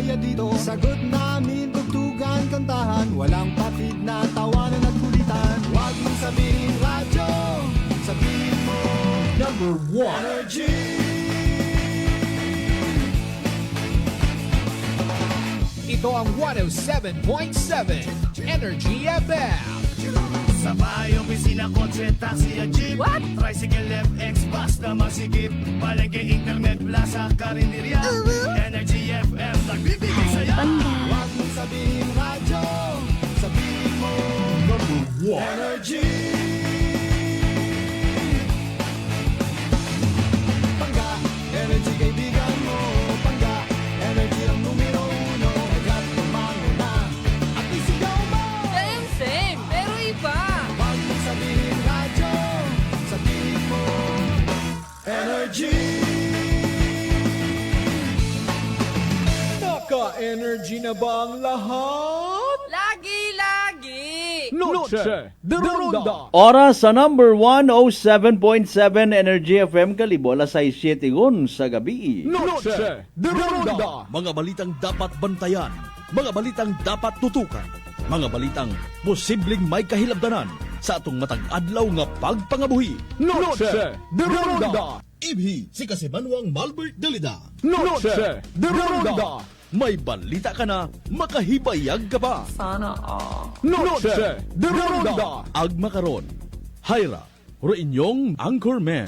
masaya dito. Sagot namin, tugtugan, kantahan, walang patid na tawanan at kulitan. Huwag mong sabihin radyo, sabihin mo number one energy. Ito ang 107.7 Energy FM. Sa bahay, opisina, kotse, taxi at jeep. What? Tricycle, FX, basta masikip. Palengke, internet, plaza, karinderya. Energy FM, nagbibigay saya. Huwag mong sabihin radyo, sabihin mo number one energy. Pangga, energy kaibigan mo. Pangga, energy ang numero uno. Agad tumango na at isigaw mo. Same, pero iba. Huwag mong sabihin radyo, sabihin mo energy. Naka-energy na ba ang lahat? Lagi. Noche de Ronda. Oras sa number 107.7 Energy FM Kalibo, alas 6:07 sa gabi. Noche de Ronda. Mga balitang dapat bantayan, mga balitang dapat tutukan, mga balitang posibleng may kahilabdanan sa atong matag adlaw nga pagpangabuhi. Noche de Ronda. Ibhi si Kasimanwang Malbert Dalida. Noche de Ronda. May balita ka na, makahibayag ka pa. Sana all. Noche de Ronda. Agma karon, Hyra, ro inyong Anchorman.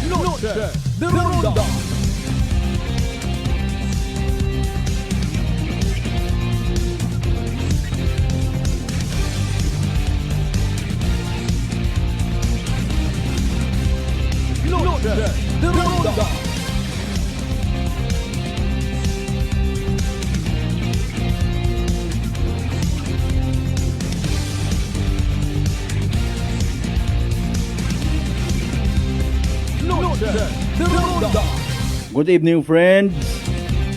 Noche de Ronda. Noche de Ronda. Noche de Ronda. Good evening, friends.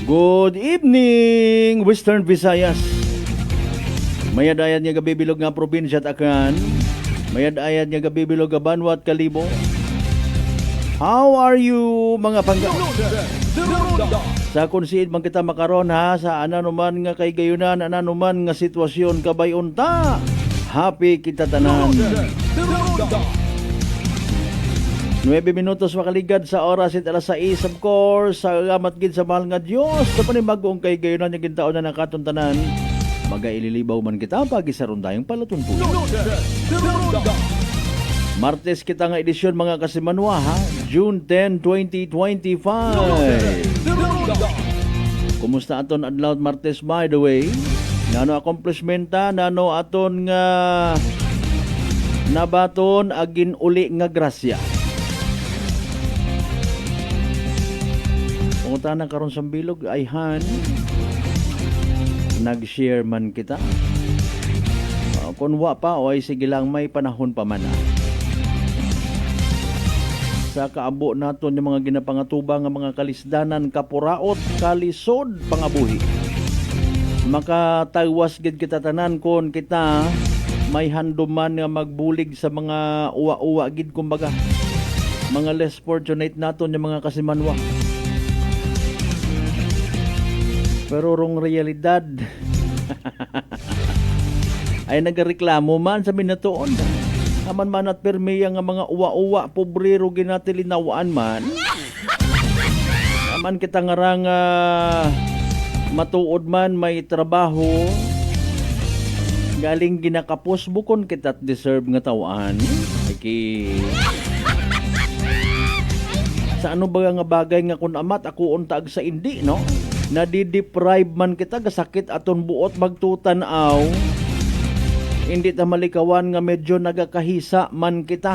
Good evening, Western Visayas. Mayad-ayad nga gabibilog nga probinsya at Akan. Mayad-ayad nga gabibilog nga Banwat Kalibo. How are you, mga pangga? Noche de Ronda. Sa kunsiid man kita makaron ha, sa ananuman nga kay gayunan, ananuman nga sitwasyon kabay unta. Happy kita tanan. Noche de Ronda. 9 minutos makaligad sa oras at alas 6, of course. Salamat gid sa mahal nga Dios. Sa panimagong kay gayunan nga gintaon na nakatuntanan. Magaililibaw man kita pagisaron tayong palatuntunan. Noche de Ronda. Martes kita nga edisyon mga kasimanwa ha. June 10, 2025. De Ronda. Kumusta aton adlaw Martes by the way? Nano accomplishmenta, nano aton nga nabaton agin uli nga grasya. Pangutana karon sa bilog ay han. Nag-share man kita. Kung wa pa o ay sige lang may panahon pa man. Sa kaabo naton yung mga ginapangatuba nga mga kalisdanan, kapuraot, kalisod, pangabuhi. Makatagwas gid kita tanan kon kita may handuman nga magbulig sa mga uwa-uwa gid kumbaga. Mga less fortunate naton yung mga kasimanwa. Pero rong realidad ay nagareklamo man sa minatuon. Aman man at permiya nga mga uwa-uwa, pobrero ginatilinawaan man. Aman kita nga rang matuod man may trabaho. Galing ginakapos bukon kita deserve nga tawaan. Iki sa ano ba nga bagay nga kun amat ako untag sa indi no? Nadi-deprive man kita gasakit aton buot magtutanaw. Hindi ta malikawan nga medyo nagakahisa man kita.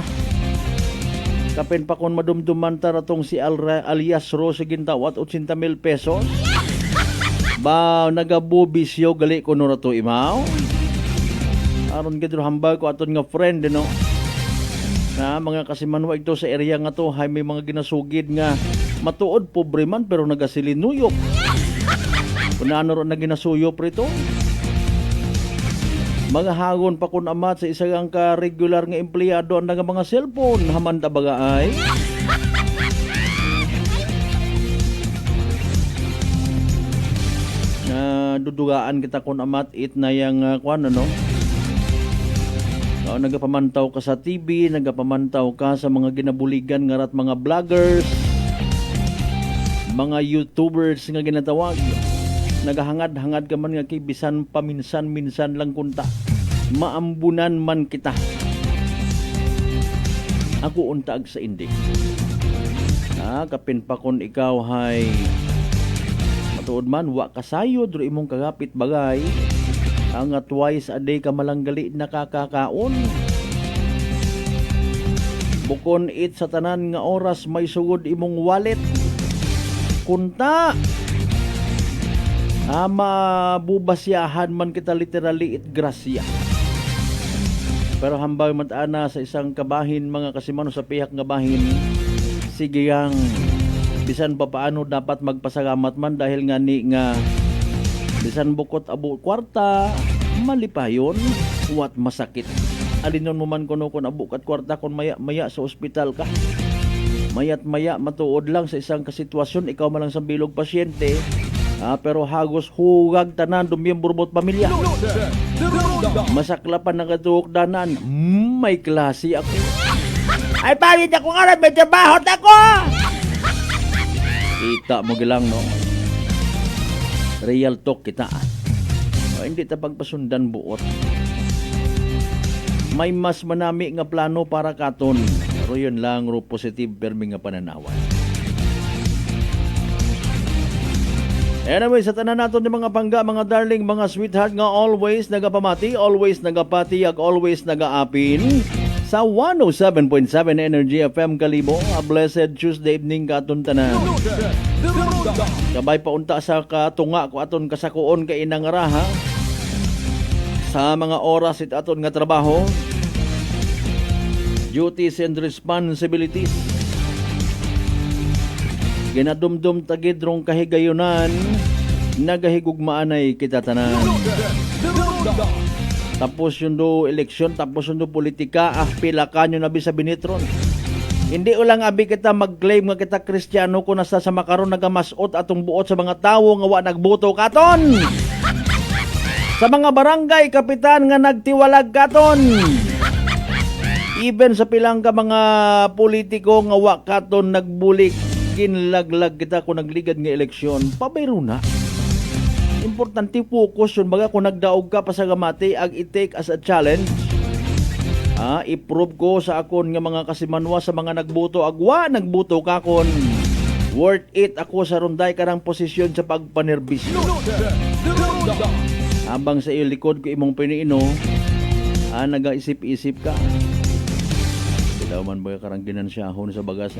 Kapin pa kon madumduman ta ratong si alias Rose gintawat 80,000 pesos. Ba nagabubisyo gali ko no rato imaw. Aron gid hambal ko aton nga friend no. Na mga kasimanwa ito sa area nga to hay may mga ginasugid nga matuod pobre man pero nagasilin-nuyop. Kung ano ron na ginasuyop rito. Mga hagon pa kun amat sa isang ka-regular nga empleyado ang nga mga cellphone. Hamanda baga ay. Dudugaan kita kun amat it na yang kuan ano. Nagapamantaw ka sa TV, nagapamantaw ka sa mga ginabuligan ngarat mga vloggers, mga YouTubers nga ginatawag. Nagahangad-hangad ka man nga kay bisan paminsan-minsan lang kunta. Maambunan man kita. Ako untag sa indi. Kapin pa kun ikaw hay matuod man wa kasayod ro imong kagapit bagay. Ang twice a day ka malanggali nakakakaon. Bukon it sa tanan nga oras may sugod imong wallet. Kunta. Mabubasyahan man kita literally it grasya. Pero hambay matana sa isang kabahin mga kasimano sa pihak nga bahin. Sige yang bisan pa paano dapat magpasalamat man dahil nga ni nga bisan bukot abo kwarta, malipayon, wat masakit. Alinon mo man kuno kun abo kat kwarta kun maya sa ospital ka. Mayat maya matuod lang sa isang kasitwasyon, ikaw man lang sa bilog pasyente. Pero hagos hugag tanan dumiyembro bot pamilya. Masaklapan ng katuok danan. May klase ako. Ay pawid ako nga may trabaho ako. Kita mo gilang no. Real talk kita. Hindi ta pagpasundan buot. May mas manami nga plano para katon. Pero yun lang ro positive permi nga pananawan. Anyway, sa tanan nato ni mga pangga, mga darling, mga sweetheart nga always nagapamati, always nagapati, ag always nagaapin sa 107.7 Energy FM Kalibo. A blessed Tuesday evening katon tanan. Kabay paunta sa katunga ko aton kasakuon kay inang raha sa mga oras it aton nga trabaho, duties and responsibilities. Ginadumdum tagidrong kahigayunan, nagahigugmaanay kita tanan. Tapos yung do eleksyon, tapos yung do politika, pila ka nyo nabi sa binitron. Hindi ulang abi kita mag-claim nga kita Kristiyano kung nasa sa makaron nagamasot atong buot sa mga tawo nga wa nagboto katon. Sa mga barangay kapitan nga nagtiwalag katon. Even sa pilang ka mga politiko nga wa katon nagbulik, ginlaglag kita kung nagligad nga eleksyon, pabayro na. Importante focus yun baga kung nagdaog ka pa sa gamati ag i-take as a challenge. I-prove ko sa akon nga mga kasimanwa sa mga nagboto agwa nagboto ka kon worth it ako sa runday karang posisyon sa pagpanerbisyo. Habang sa iyo likod ko imong piniino, nagaisip-isip ka. Daw man ba karang ginansyahon sa bagas.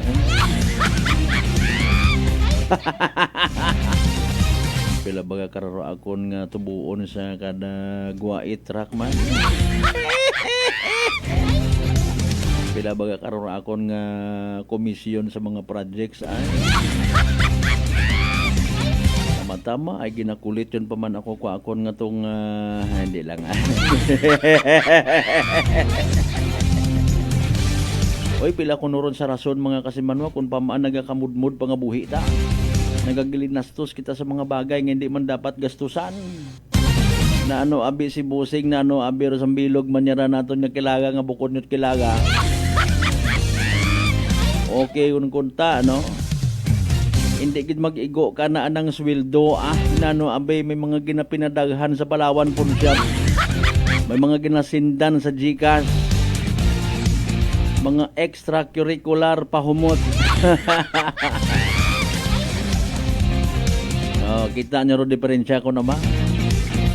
Pila baga kararo akon nga tubuon sa kada guwait truck man. Pila baga kararo akon nga komisyon sa mga projects ay. Tama-tama ay ginakulit yun pa man ako ko akon nga tong hindi lang. Oy pila ko nuron sa rason mga kasimanwa kung pamaan nagakamudmud pa nga buhi ta. Nagagilinastos kita sa mga bagay nga hindi man dapat gastusan. Na ano abi si busing na ano abi ro sambilog manyara naton nga kilaga nga bukod nyot kilaga. Okay kun kunta no. Hindi gid mag-igo ka na anang sweldo nano abi may mga ginapinadaghan sa Palawan Punjab. May mga ginasindan sa GCash. Mga extracurricular pahumot. Kita nyo ro diferensya ko naman.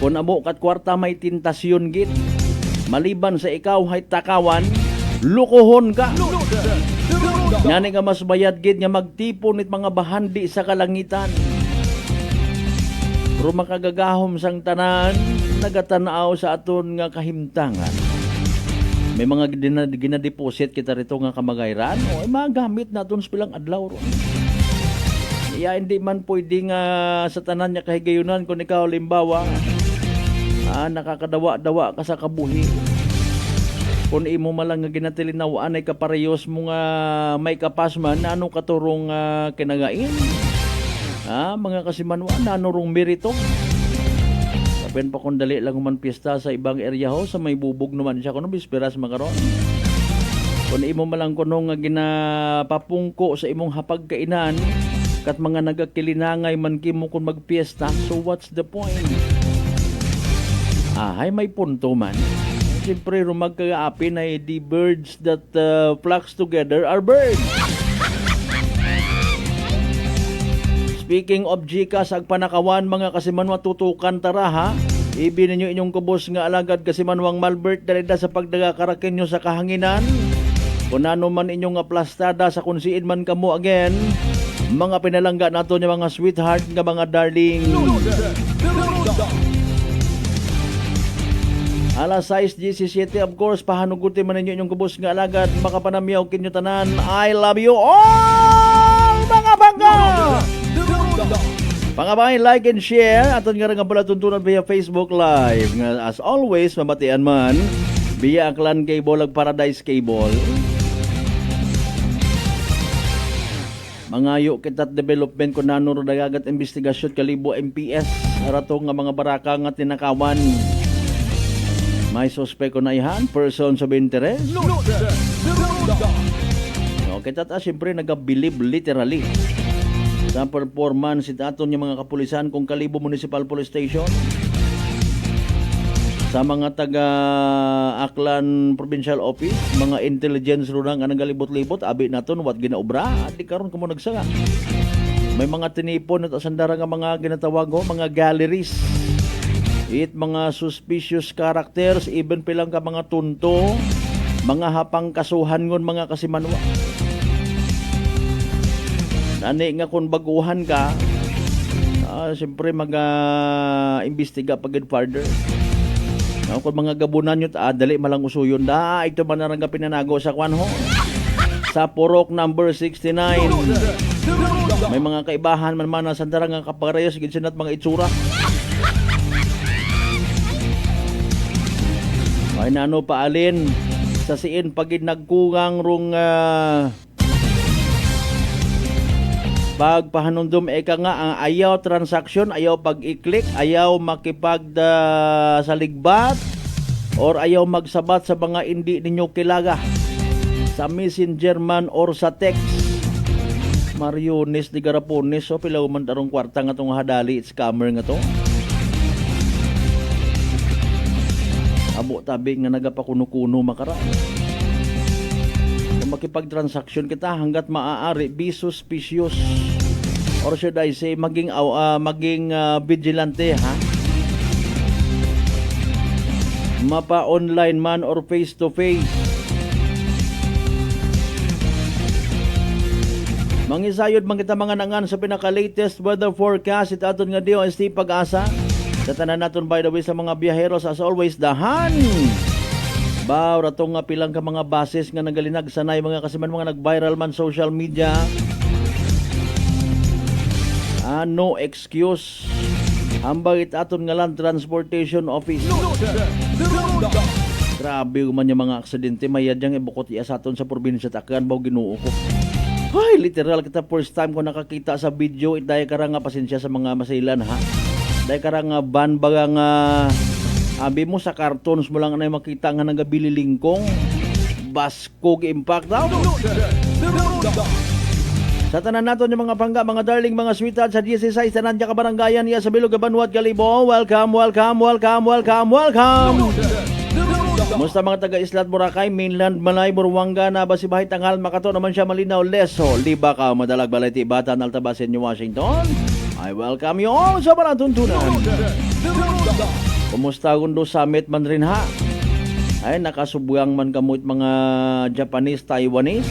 Kung amo kat kwarta may tintasyon git. Maliban sa ikaw hay takawan, lukuhon ka. Ngani nga mas bayad git nga magtipon it mga bahandi sa kalangitan. Pero makagagahom sang tanan, nagatanaw sa aton nga kahimtangan. May mga ginadeposit kita rito nga kamagayran o magamit naton sa pilang adlaw ron. Hindi man pwede nga sa tanan niya kahigayunan kung ikaw limbawa Nakakadawa-dawa ka sa kabuhi. Kung imo malang nga ginatilinawaan ay kaparehos mo nga may kapasman, ano katurong kinagain? Mga kasimanwan, ano rong merito? Kapin pa kung dali lang man piyesta sa ibang area ho, sa may bubog naman siya kuno bisperas makaron. Kung imo malang kuno nga ginapapungko sa imong hapagkainan, kat mga nagakilinangay man kimo kung magpiesta, so what's the point? Hay may punto man. Siyempre rumagkaapin ay the birds that flocks together are birds. Speaking of Gcash ag panakawan mga kasimanwa tutukan tara ha. Ibi ninyo inyong kubos nga alagad kasimanwang Malbert dalida sa pagdagakarakin nyo sa kahanginan. Kung ano man inyong aplastada sa kunsiin man kamo again. Mga pinalangga nato niya mga sweetheart nga mga darling. Alas 6:17 of course pahanugutin man ninyo inyong kubos nga alagad makapanamyaw kinyo tanan. I love you all mga bangga. Pangabay, like and share aton nga nga pala tuntunan via Facebook Live nga as always mabatian man via Aklan Cable ag Paradise Cable. Mangayo kitat development ko nanuro dagagat investigasyon kalibo MPS arato nga mga baraka nga tinakawan. May suspect ko na ihan, person of interest. Okay, tata, siyempre nag-believe literally sa performance aton yung mga kapulisan kung Kalibo Municipal Police Station sa mga taga Aklan Provincial Office, mga intelligence ro nga nagalibot-libot, abi naton wat ginaobra, di karon kumo nagsaga. May mga tinipon at asandara nga mga ginatawag mga galleries. It mga suspicious characters, even pilang ka mga tunto, mga hapang kasuhan ngon mga kasimanwa. Nani nga kung baguhan ka, siyempre mag-imbestiga pagid further. Kung mga gabunan nyo, dali malang usuyon. Ito man narang pinanago sa kwan ho. Sa Purok number 69. May mga kaibahan man na sandarang nga kaparehas, ginsinat mga itsura. Ay nano paalin sa siin pagid nagkugang rong pagpahanundom eka nga ang ayaw transaction, ayaw pag-i-click, ayaw makipag sa ligbat or ayaw magsabat sa mga hindi ninyo kilaga sa messenger man or sa text. Mariones di Garapones so pilaw man tarong kwarta nga tong hadali scammer nga to. Abo tabi nga nagapakuno-kuno makara. Kung makipag-transaction kita hanggat maaari be suspicious or should I say maging vigilante ha. Mapa online man or face to face. Mangisayod man kita mga nangan sa pinaka-latest weather forecast it aton nga DOST Pag-asa. Sa tanan naton by the way sa mga biyaheros as always dahan. Rato nga pilang ka mga bases nga nagalinag sanay mga kasiman mga nag-viral man social media. No excuse. Hambang itaton nga Land Transportation Office. Grabe man yung mga aksidente mayadyang ibukot iya sa aton sa probinsya Tacloban baw Ginoo ko. Ay, literal kita first time ko nakakita sa video itay karang nga pasensya sa mga masailan ha. Dahil karang ban baga nga abi mo sa cartoons mo lang na makita nga nagabili lingkong baskog impact daw. Sa tanan naton yung mga pangga, mga darling, mga sweetheart sa 16 tanan dya kabaranggayan niya sa Bilog Banwat Kalibo. Welcome. Musta mga taga Islat Boracay, Mainland, Malay, Buruanga na basibahay tanghal makato naman siya malinaw leso. Liba ka madalag balay tibatan Altabasin New Washington. I welcome you all sa Panatuntunan. Kumusta kundo summit man rin ha? Ay nakasubuang man kamot mga Japanese, Taiwanese,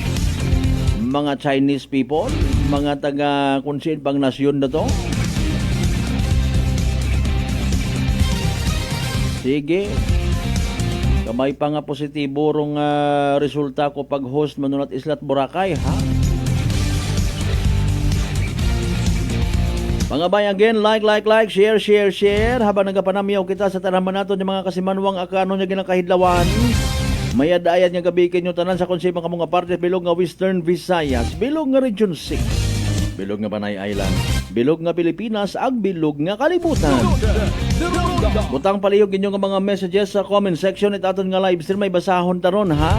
mga Chinese people, mga taga kunsin pang nasyon na to. Sige. Kamay pa nga positibo rong resulta ko pag host manunat Islat Boracay ha. Mga bay, again, like, share. Habang nagapanamyaw kita sa tanaman nato ng mga kasimanwang akano niya ginakahidlawan. May adayat nga gabikin yung tanan sa konsepong kamong parte bilog nga Western Visayas, bilog nga Region 6, bilog nga Panay Island, bilog nga Pilipinas, ag bilog nga kalibutan. Butang palihog inyo nga mga messages sa comment section at aton nga live stream may basahon taron ha.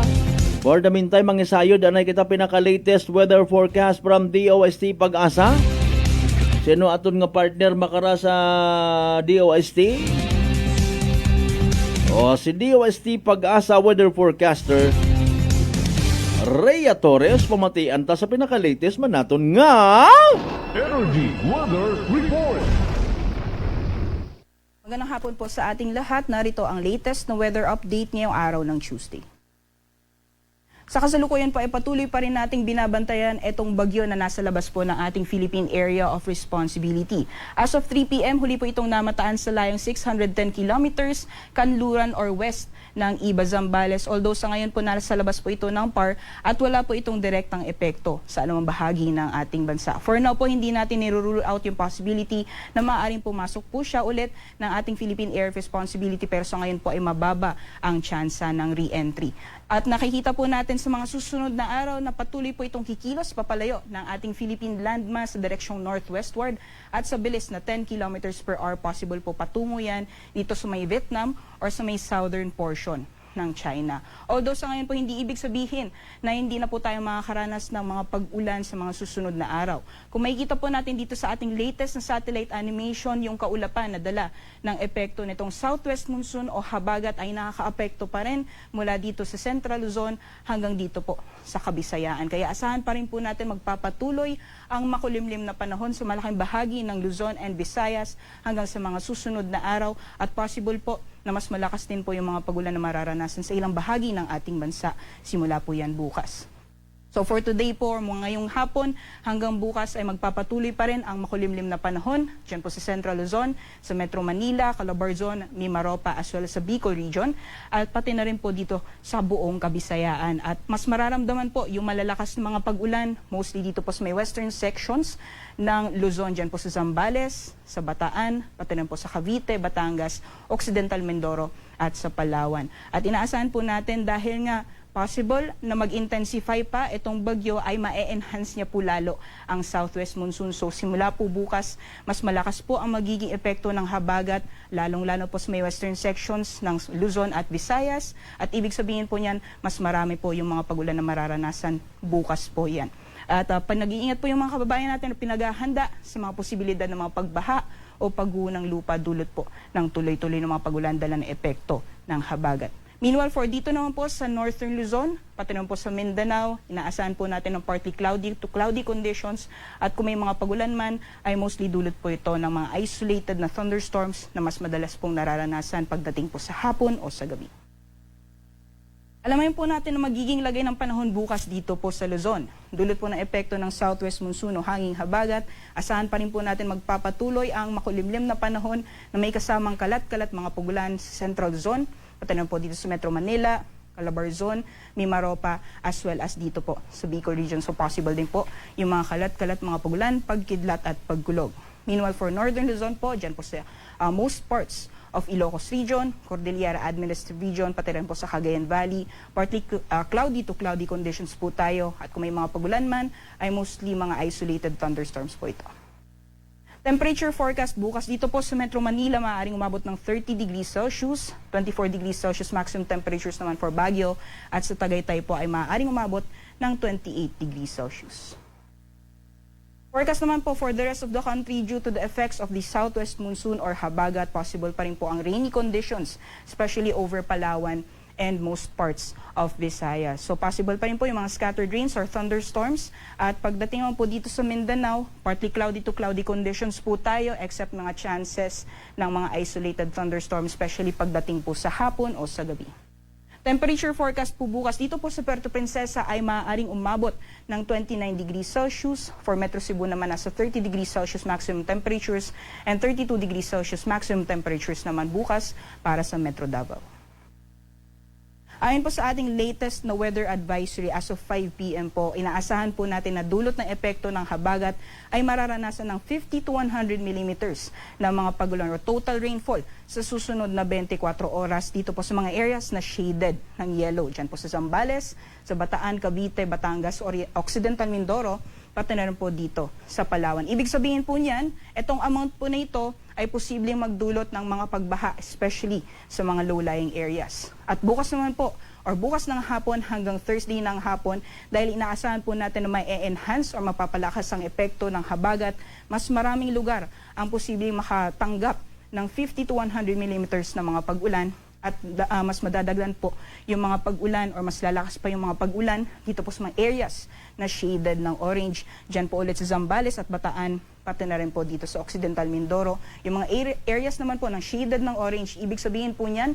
For the meantime, mga isayod, anay kita pinaka-latest weather forecast from DOST Pag-asa. Sino aton nga partner makara sa DOST? O si DOST Pag-asa weather forecaster Rhea Torres, pamatian ta sa pinaka-latest man naton nga Energy Weather Report. Magandang hapon po sa ating lahat. Narito ang latest na weather update ngayong araw ng Tuesday. Sa kasalukuyan po ay patuloy pa rin nating binabantayan itong bagyo na nasa labas po ng ating Philippine Area of Responsibility. As of 3 p.m., huli po itong namataan sa layong 610 kilometers, kanluran or west ng Iba, Zambales. Although sa ngayon po nasa labas po ito ng PAR at wala po itong direktang epekto sa anumang bahagi ng ating bansa. For now po, hindi natin nirule out yung possibility na maaaring pumasok po siya ulit ng ating Philippine Area of Responsibility, pero sa ngayon po ay mababa ang tsansa ng re-entry. At nakikita po natin sa mga susunod na araw na patuloy po itong kikilos papalayo ng ating Philippine landmass sa direksyong northwestward at sa bilis na 10 kilometers per hour. Possible po patungo yan dito sa may Vietnam or sa may southern portion ng China. Although sa ngayon po hindi ibig sabihin na hindi na po tayo makakaranas ng mga pag-ulan sa mga susunod na araw. Kung makikita po natin dito sa ating latest na satellite animation, yung kaulapan na dala ng epekto nitong southwest monsoon o habagat ay nakaka-apekto pa rin mula dito sa Central Luzon hanggang dito po sa Kabisayaan. Kaya asahan pa rin po natin magpapatuloy ang makulimlim na panahon sa malaking bahagi ng Luzon and Visayas hanggang sa mga susunod na araw at possible po na mas malakas din po yung mga pagulan na mararanasan sa ilang bahagi ng ating bansa. Simula po yan bukas. So for today po, ngayong hapon hanggang bukas ay magpapatuloy pa rin ang makulimlim na panahon dyan po sa Central Luzon, sa Metro Manila, Calabarzon, Mimaropa as well as sa Bicol Region at pati na rin po dito sa buong Kabisayaan. At mas mararamdaman po yung malalakas na mga pag-ulan mostly dito po sa may western sections ng Luzon, dyan po sa Zambales, sa Bataan, pati rin po sa Cavite, Batangas, Occidental Mindoro at sa Palawan. At inaasahan po natin dahil nga possible na mag-intensify pa itong bagyo ay ma-enhance niya po lalo ang southwest monsoon. So simula po bukas, mas malakas po ang magiging epekto ng habagat, lalong-lalo po sa may western sections ng Luzon at Visayas. At ibig sabihin po niyan, mas marami po yung mga pagulan na mararanasan bukas po yan. At nag-iingat po yung mga kababayan natin na pinaghahanda sa mga posibilidad ng mga pagbaha o pagguho ng lupa dulot po ng tuloy-tuloy ng mga pagulan dala ng epekto ng habagat. Meanwhile, for dito naman po sa Northern Luzon, pati naman po sa Mindanao, inaasahan po natin ng partly cloudy to cloudy conditions at kung may mga pagulan man, ay mostly dulot po ito ng mga isolated na thunderstorms na mas madalas pong nararanasan pagdating po sa hapon o sa gabi. Alamin po natin na magiging lagay ng panahon bukas dito po sa Luzon. Dulot po ng epekto ng southwest monsoon o hanging habagat. Asahan pa rin po natin magpapatuloy ang makulimlim na panahon na may kasamang kalat-kalat mga pagulan sa Central Luzon, pati po dito sa Metro Manila, Calabarzon, Mimaropa, as well as dito po sa Bicol Region. So possible din po yung mga kalat-kalat mga pagulan, pagkidlat at pagkulog. Meanwhile, for Northern Luzon po, dyan po sa most parts of Ilocos Region, Cordillera Administrative Region, pati rin po sa Cagayan Valley, partly cloudy to cloudy conditions po tayo. At kung may mga pagulan man, ay mostly mga isolated thunderstorms po ito. Temperature forecast bukas dito po sa Metro Manila, maaaring umabot ng 30 degrees Celsius, 24 degrees Celsius maximum temperatures naman for Baguio, at sa Tagaytay po ay maaaring umabot ng 28 degrees Celsius. Forecast naman po for the rest of the country, due to the effects of the southwest monsoon or habagat, possible pa rin po ang rainy conditions, especially over Palawan and most parts of Visayas. So possible pa rin po yung mga scattered rains or thunderstorms. At pagdating naman po dito sa Mindanao, partly cloudy to cloudy conditions po tayo, except mga chances ng mga isolated thunderstorms, especially pagdating po sa hapon o sa gabi. Temperature forecast po bukas dito po sa Puerto Princesa ay maaaring umabot ng 29 degrees Celsius. For Metro Cebu naman nasa 30 degrees Celsius maximum temperatures and 32 degrees Celsius maximum temperatures naman bukas para sa Metro Davao. Ayon po sa ating latest na weather advisory as of 5 p.m. po, inaasahan po natin na dulot ng epekto ng habagat ay mararanasan ng 50 to 100 millimeters na mga pagulan or total rainfall sa susunod na 24 oras dito po sa mga areas na shaded ng yellow. Diyan po sa Zambales, sa Bataan, Cavite, Batangas, Occidental Mindoro, pati na rin po dito sa Palawan. Ibig sabihin po niyan, itong amount po na ito ay posibleng magdulot ng mga pagbaha, especially sa mga low-lying areas. At bukas naman po, or bukas ng hapon hanggang Thursday ng hapon, dahil inaasahan po natin na may e-enhance or mapapalakas ang epekto ng habagat, mas maraming lugar ang posibleng makatanggap ng 50 to 100 millimeters na mga pag-ulan at mas madadaglan po yung mga pag-ulan or mas lalakas pa yung mga pag-ulan dito po sa mga areas na shaded ng orange. Diyan po ulit sa Zambales at Bataan, pati na rin po dito sa Occidental Mindoro. Yung mga areas naman po ng shaded ng orange, ibig sabihin po niyan,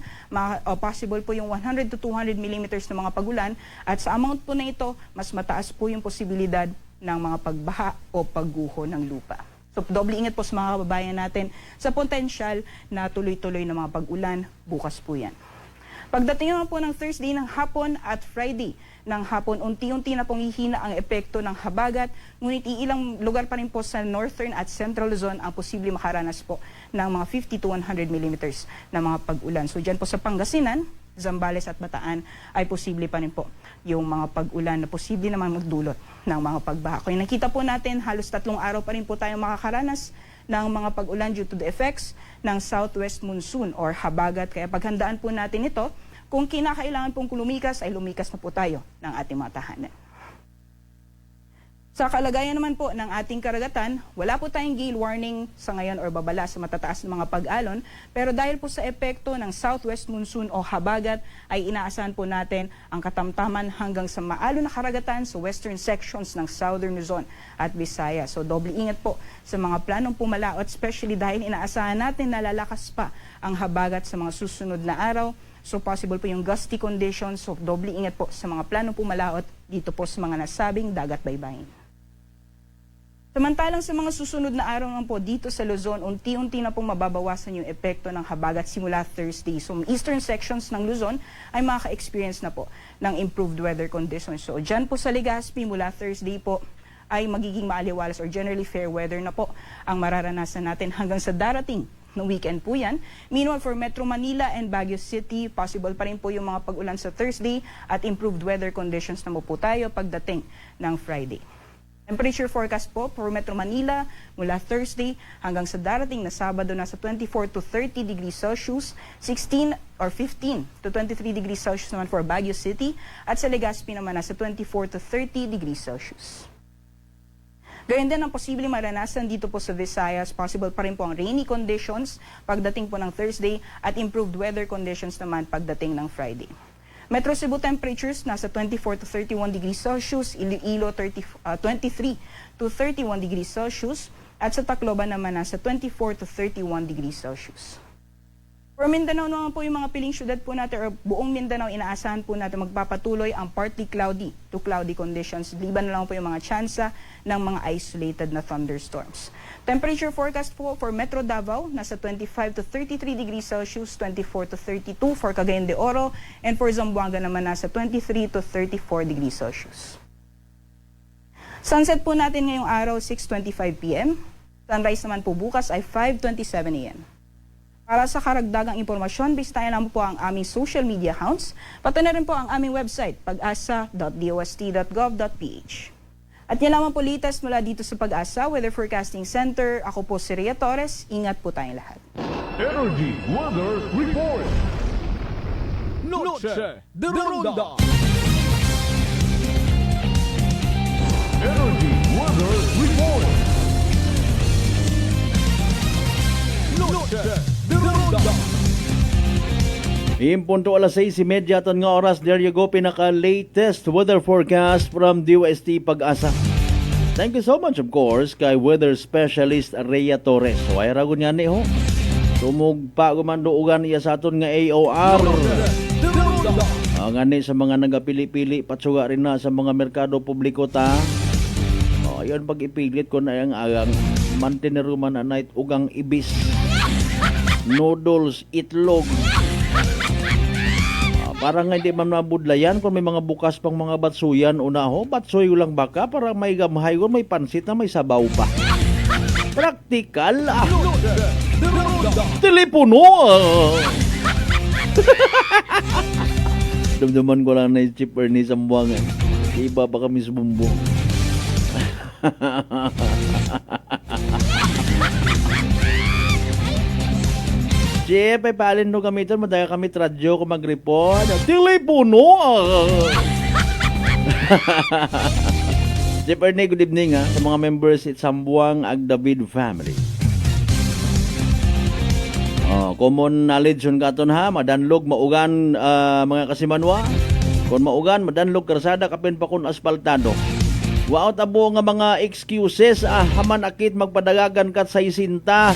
possible po yung 100 to 200 millimeters na mga pag-ulan at sa amount po na ito, mas mataas po yung posibilidad ng mga pagbaha o pagguho ng lupa. So, doble ingat po sa mga kababayan natin sa potensyal na tuloy-tuloy na mga pag-ulan. Bukas po yan. Pagdating naman po ng Thursday ng hapon at Friday ng hapon, unti-unti na pong hihina ang epekto ng habagat. Ngunit ilang lugar pa rin po sa Northern at Central Luzon ang posible makaranas po ng mga 50 to 100 millimeters na mga pag-ulan. So, dyan po sa Pangasinan, Zambales at Bataan ay posible pa rin po yung mga pag-ulan na posible naman magdulot ng mga pagbaha. Kung nakita po natin, halos 3 araw pa rin po tayo makakaranas ng mga pag-ulan due to the effects ng southwest monsoon or habagat. Kaya paghandaan po natin ito, kung kinakailangan pong lumikas, ay lumikas na po tayo ng ating mga tahanan. Sa kalagayan naman po ng ating karagatan, wala po tayong gale warning sa ngayon or babala sa matataas na mga pag-alon, pero dahil po sa epekto ng southwest monsoon o habagat, ay inaasahan po natin ang katamtaman hanggang sa maalon na karagatan sa western sections ng southern Luzon at Visayas. So doble ingat po sa mga planong pumalaot, especially dahil inaasahan natin na lalakas pa ang habagat sa mga susunod na araw. So possible po yung gusty conditions, so doble ingat po sa mga planong pumalaot dito po sa mga nasabing dagat baybayin. Samantalang sa mga susunod na araw naman po dito sa Luzon, unti-unti na pong mababawasan yung epekto ng habagat simula Thursday. So eastern sections ng Luzon ay makaka-experience na po ng improved weather conditions. So dyan po sa Legazpi mula Thursday po ay magiging maaliwalas or generally fair weather na po ang mararanasan natin hanggang sa darating no weekend po yan. Meanwhile, for Metro Manila and Baguio City, possible pa rin po yung mga pag-ulan sa Thursday at improved weather conditions na po tayo pagdating ng Friday. Temperature forecast po for Metro Manila mula Thursday hanggang sa darating na Sabado nasa 24 to 30 degrees Celsius, 16 or 15 to 23 degrees Celsius naman for Baguio City at sa Legazpi naman nasa 24 to 30 degrees Celsius. Gayun din ang posibleng maranasan dito po sa Visayas. Possible pa rin po ang rainy conditions pagdating po ng Thursday at improved weather conditions naman pagdating ng Friday. Metro Cebu temperatures nasa 24 to 31 degrees Celsius, Iloilo 23 to 31 degrees Celsius at sa Tacloban naman nasa 24 to 31 degrees Celsius. For Mindanao naman po yung mga piling syudad po natin or buong Mindanao, inaasahan po natin magpapatuloy ang partly cloudy to cloudy conditions. Liban na lang po yung mga tsansa ng mga isolated na thunderstorms. Temperature forecast po for Metro Davao, nasa 25 to 33 degrees Celsius, 24 to 32 for Cagayan de Oro, and for Zamboanga naman nasa 23 to 34 degrees Celsius. Sunset po natin ngayong araw, 6:25 p.m. Sunrise naman po bukas ay 5:27 a.m. Para sa karagdagang impormasyon, bisitahin naman po ang aming social media accounts, pati na rin po ang aming website, pag-asa.dost.gov.ph. At yan lamang po latest mula dito sa Pag-asa Weather Forecasting Center. Ako po si Rhea Torres. Ingat po tayong lahat. Energy Weather Report. Noche de Ronda. Energy Weather Report. Noche de Ronda. Impunto alas 6:30 ton nga oras. There you go, pinaka-latest weather forecast from DOST Pag-asa. Thank you so much, of course, kay weather specialist Rhea Torres. So, ay ragon nga ni ho. Tumugpa gumanduugan iya sa aton nga AOR. Ang ani sa mga nagapili-pili, patsuga rin na sa mga merkado publiko ta. Ayun, pag ipilit ko na yung agang mantineruman na night ugang ibis, noodles, itlog. Para nga hindi man mabudlayan kung may mga bukas pang mga batsuyan una ho, batsoy lang baka para may gamhay ko, may pansit na may sabaw pa. Praktikal ah. Telepono ah. Damdaman ko lang na yung Chip Ernie sa buwangan. Iba pa kami sa bumbong. Chip, ay paalin no kami ito. Madaya kami radyo kung mag-report. Telepono! Chip Ernie, good evening ha. Sa mga members at Sambuang Ag David family. Common knowledge yun katon ha. Madanlog, maugan mga kasimanwa. Kung maugan, madanlog karsada kapin pa kung asfaltado. Waot abo nga mga excuses haman akit magpadagagan kat sa isinta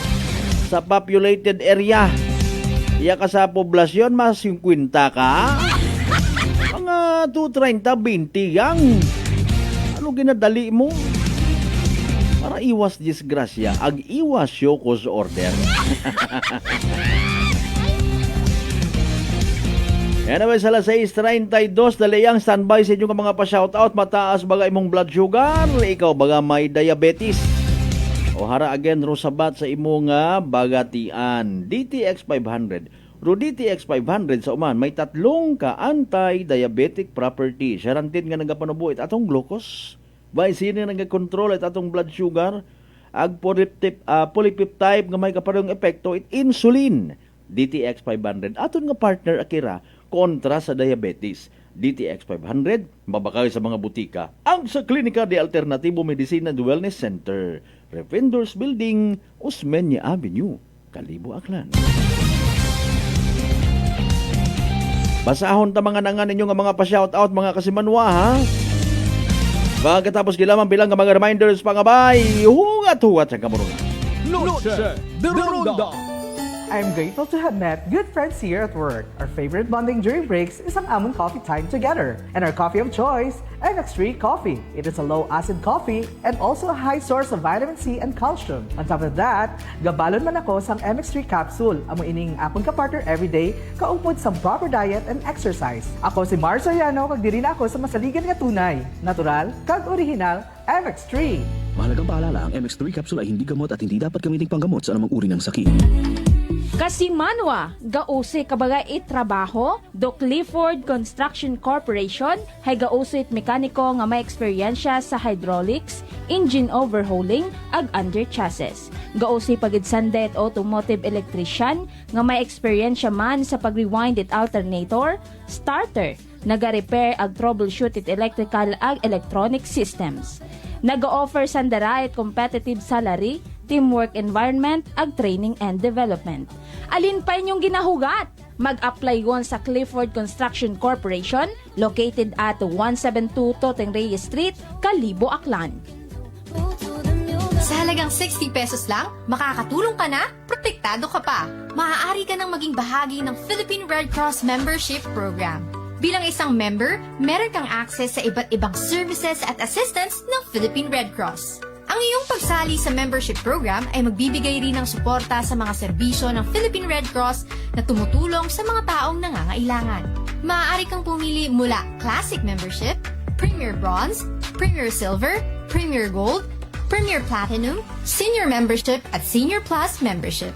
sa populated area. Iya ka sa poblasyon, mas 50 ka. Mga 230, 20 yang. Ano ginadali mo? Para iwas disgrasya, ag iwas Yoko's order. Anyway, sa 6:32, dalayang standby sa inyong mga pa-shoutout. Mataas baga imong blood sugar, ikaw baga may diabetes. O hara again, rosabat sa imong bagatian. DTX 500. Ro DTX 500 sa uman, may 3 ka anti-diabetic property. Siyarantin nga nagapanubuit atong glucose. By sino nag-control at atong blood sugar, ag polypeptide nga may kaparehong epekto, it insulin. DTX 500. Aton nga partner Akira, kontra sa diabetes. DTX 500, mabakay sa mga butika. Ang sa Klinika de Alternativo Medicina and Wellness Center, Revendors Building, Osmeña Avenue, Kalibo, Aklan. Basahon ta mga nangan ninyo nga mga pa-shoutout mga kasimanwa ha. Pagkatapos gilamang bilang nga mga reminders pangabay, hugat-hugat sa kamurungan. Noche de Ronda. I'm grateful to have met good friends here at work. Our favorite bonding during breaks is ang among coffee time together. And our coffee of choice, MX3 Coffee. It is a low-acid coffee and also a high source of vitamin C and calcium. On top of that, gabalon man ako sang MX3 capsule. Amo ining akong kapartner everyday, kaupod sa proper diet and exercise. Ako si Mars Soriano, kag diri na ako sa masaligan nga tunay, natural, kag original, MX3. Mahalagang paalala, ang MX3 capsule ay hindi gamot at hindi dapat gamiting panggamot sa anumang uri ng sakit. Kasi manwa, gause kabaga trabaho, do Clifford Construction Corporation, hay gause mekaniko nga may eksperyensya sa hydraulics, engine overhauling, ag under chassis. Gause pagidsandet automotive electrician, nga may eksperyensya man sa pag-rewind it alternator, starter, naga-repair ag troubleshoot it electrical ag electronic systems. Nag-offer sandara at competitive salary, teamwork environment, ag training and development. Alin pa inyong ginahugat? Mag-apply yon sa Clifford Construction Corporation, located at 172 Toteng Reyes Street, Kalibo, Aklan. Sa halagang 60 pesos lang, makakatulong ka na, protektado ka pa. Maaari ka nang maging bahagi ng Philippine Red Cross Membership Program. Bilang isang member, meron kang access sa iba't ibang services at assistance ng Philippine Red Cross. Ang iyong pagsali sa membership program ay magbibigay rin ng suporta sa mga serbisyo ng Philippine Red Cross na tumutulong sa mga taong nangangailangan. Maaari kang pumili mula Classic Membership, Premier Bronze, Premier Silver, Premier Gold, Premier Platinum, Senior Membership at Senior Plus Membership.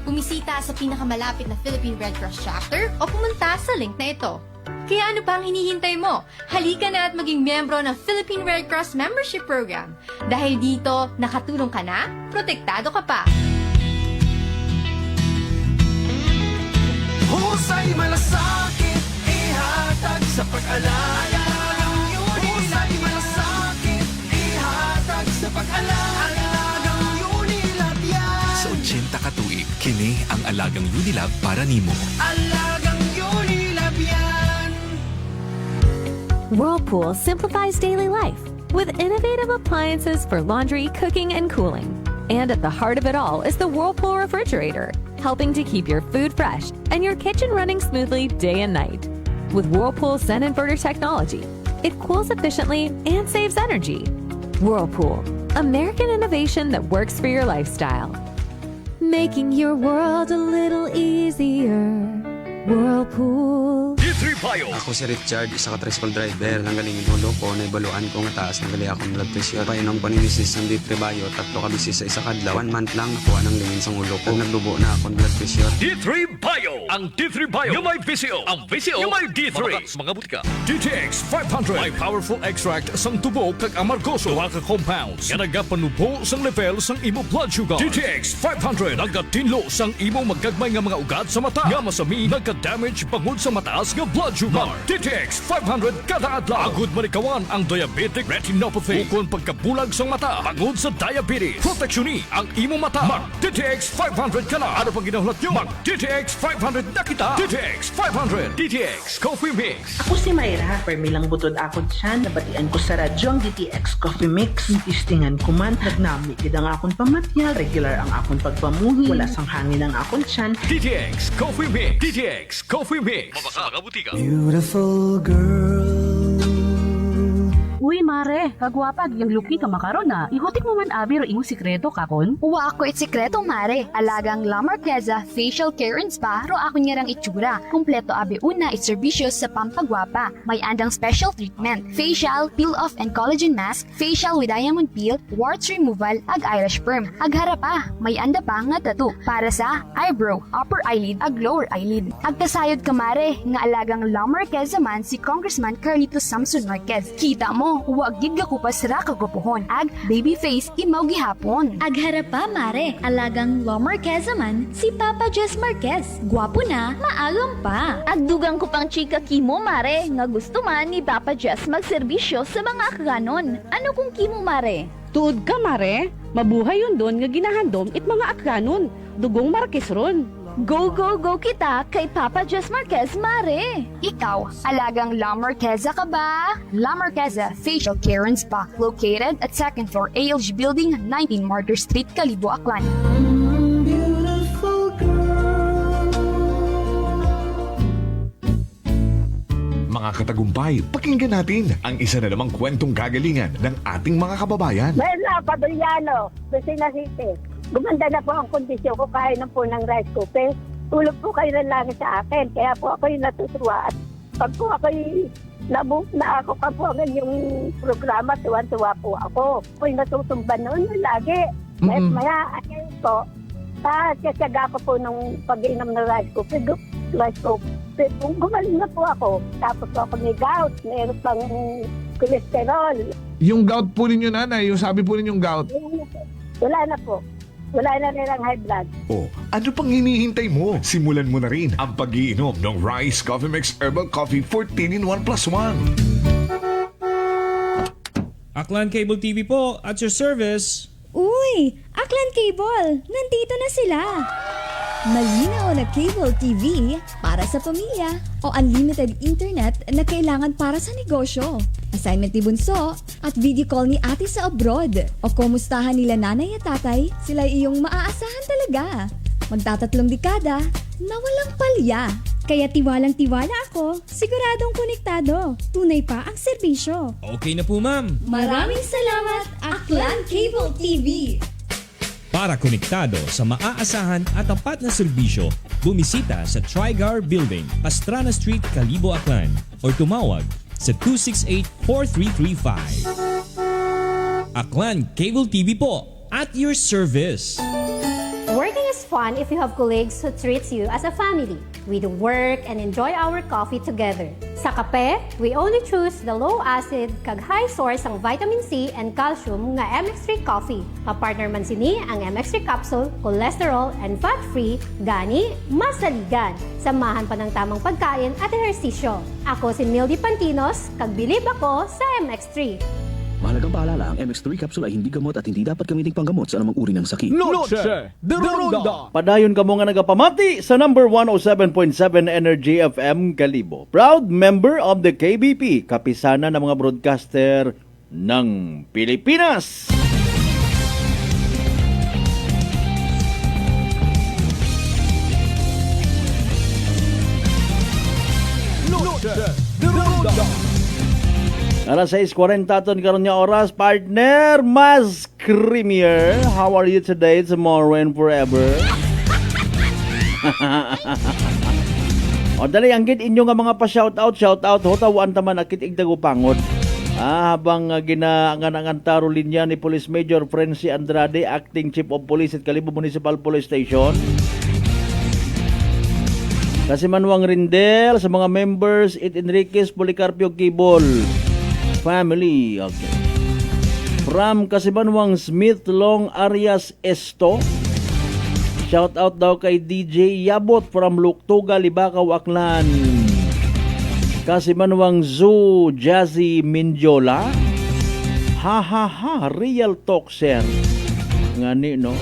Bumisita sa pinakamalapit na Philippine Red Cross chapter o pumunta sa link na ito. Kaya ano pa ang hinihintay mo? Halika na at maging miyembro ng Philippine Red Cross Membership Program. Dahil dito, nakatulong ka na, protektado ka pa. Husay malasakit, ihatag sa pag-alala. Husay malasakit, ihatag sa pag-alala. Sa 80 ka tuig, kini ang Alagang Unilab para nimo. Alagang Unilab yan. Whirlpool simplifies daily life with innovative appliances for laundry, cooking, and cooling. And at the heart of it all is the Whirlpool refrigerator, helping to keep your food fresh and your kitchen running smoothly day and night. With Whirlpool Sun Inverter technology, it cools efficiently and saves energy. Whirlpool, American innovation that works for your lifestyle. Making your world a little easier. Whirlpool. D3 Payo. Ako si Richard, isa ka tricycle driver. Nanggaling inulo ko, naibaluan ko nga taas, nanggali akong blood pressure. Painom ko ni Mrs. ng D3 Bayo, 3 ka bisis sa isa kadlaw. 1 month lang nakuha ng lingin sa ulo ko. Nagdubo na akong blood pressure. D3 Bio. Ang D3 Bio yung may VCO. Ang VCO yung may D3. Mga butika. DTX 500. May powerful extract sang tubo kag amargoso. Duha ka compounds. Nga nagapanubo sang level sang imo blood sugar. DTX 500. Nagatinlo sang imo magagmay nga mga ugat sa mata. Nga masami nagka-damage bangod sa mataas nga blood sugar. DTX 500 kada adlaw. Agud manikawan ang diabetic retinopathy. Ukon pagkabulag sang mata bangod sa diabetes. Proteksyon ni ang imo mata. Mag DTX 500 ka na. Ano pang ginahulat nyo? Mag DTX 500 na kita. DTX 500. DTX Coffee Mix. Ako si Mayra. Permilang butod ako dyan. Nabatian ko sa radyo ang DTX Coffee Mix. Tistingan ko man. Nagnami kidang akong pamatyal. Regular ang akong pagpamuhi. Wala sang hangin ang akong tiyan. DTX Coffee Mix. DTX Coffee Mix. Mabasa mga butika. Beautiful girl. Uy, mare, kagwapag yung luki ka makaron na. Ihutik mo man abi ro imong sikreto kakon. Uwa ako sikreto, mare. Alagang La Marqueza Facial Care and Spa ro ako niyarang itsura. Kumpleto abi una itserbisyo sa pampagwapa. May andang special treatment. Facial, peel-off and collagen mask, facial with diamond peel, warts removal, ag eyelash perm. Ag harapa, may anda pa nga tattoo para sa eyebrow, upper eyelid, ag lower eyelid. Ag kasayod ka, mare, nga alagang La Marqueza man si Congressman Carlito Samson Marquez. Kita mo, huwag gid ka kupas ra kagupuhon. Ag baby face imaw gihapon. Ag harapa, mare, alagang La Marqueza man si Papa Jess Marquez. Gwapo na, maagam pa. Ag dugang ko pang chika kimo, mare, nga gusto man ni Papa Jess magserbisyo sa mga akganon. Ano kung kimo, mare? Tuod ka, mare. Mabuhay yun doon nga ginahandom it mga akganon. Dugong Marquez ron. Go, go, go kita kay Papa Jess Marquez, mare! Ikaw, alagang La Marqueza ka ba? La Marqueza Facial Care and Spa, located at 2nd floor ALG Building, 19 Martyr Street, Kalibo, Aklan. Mga katagumpay, pakinggan natin ang isa na namang kwentong kagalingan ng ating mga kababayan. Merla Padriano, Lucena City. Gumanda na po ang kondisyon ko kahit na po ng rice cooker. Tulog po kayo ng langit sa akin. Kaya po ako yung natutuwa. At pag po ako na ako kapuangan yung programa, tuwan-tuwa po ako. Po yung natutumban noon lagi. Maya, ayun po, kasaga ko po nung pag-inom ng rice cooker. Kung gumaling na po ako, tapos po ako may gout, mayroon pang cholesterol. Yung gout po ninyo, nanay, yung sabi po ninyong gout. Wala na po. Wala na nilang high blood. Oh, ano pang hinihintay mo? Simulan mo na rin ang pag-iinom ng Rice Coffee Mix Herbal Coffee 14 in 1 plus 1. Aklan Cable TV po, at your service. Uy! Aklan Cable! Nandito na sila! Malinaw na cable TV para sa pamilya o unlimited internet na kailangan para sa negosyo. Assignment ni Bunso at video call ni ate sa abroad. O kumustahan nila nanay at tatay, sila iyong maaasahan talaga. Magtatatlong dekada na walang palya. Kaya tiwalang-tiwala ako, siguradong konektado. Tunay pa ang serbisyo. Okay na po, ma'am. Maraming salamat, Aklan Cable TV! Para konektado sa maaasahan at tapat na serbisyo, bumisita sa Trigar Building, Pastrana Street, Kalibo, Aklan o tumawag sa 268-4335. Aklan Cable TV po, at your service. Working is fun if you have colleagues who treats you as a family. We do work and enjoy our coffee together. Sa kape, we only choose the low-acid kag high source ang vitamin C and calcium nga MX3 coffee. Kapartner man sini ang MX3 capsule, cholesterol and fat-free, gani, masaligan. Samahan pa ng tamang pagkain at ehersisyo. Ako si Mildy Pantinos, kag bilib ako sa MX3. Mahalagang paalala, ang MX3 capsule ay hindi gamot at hindi dapat gamitin panggamot sa anumang uri ng sakit. Noche de Ronda. Padayon ka mo nga nagapamati sa number 107.7 Energy FM Kalibo. Proud member of the KBP, kapisana ng mga broadcaster ng Pilipinas. Noche de Ronda. Alas 6:40 ton karon nga oras, partner Mas Creamier. How are you today, tomorrow, and forever? O dali anggit inyo nga mga pa-shoutout, hotawan taman akit igdagupangod. Habang ginaangan-angan taro linya ni Police Major Frenzy Andrade, Acting Chief of Police at Kalibo Municipal Police Station. Kasimanwang Rindel sa mga members It Enriquez Policarpio Kibol family. Okay. From Kasimanwang Smith Long Arias Esto. Shout out daw kay DJ Yabot from Luktuga, Libakaw, Aklan. Kasimanwang Zoo Jazzy Minjola. Ha, real talk sir. Ngani no.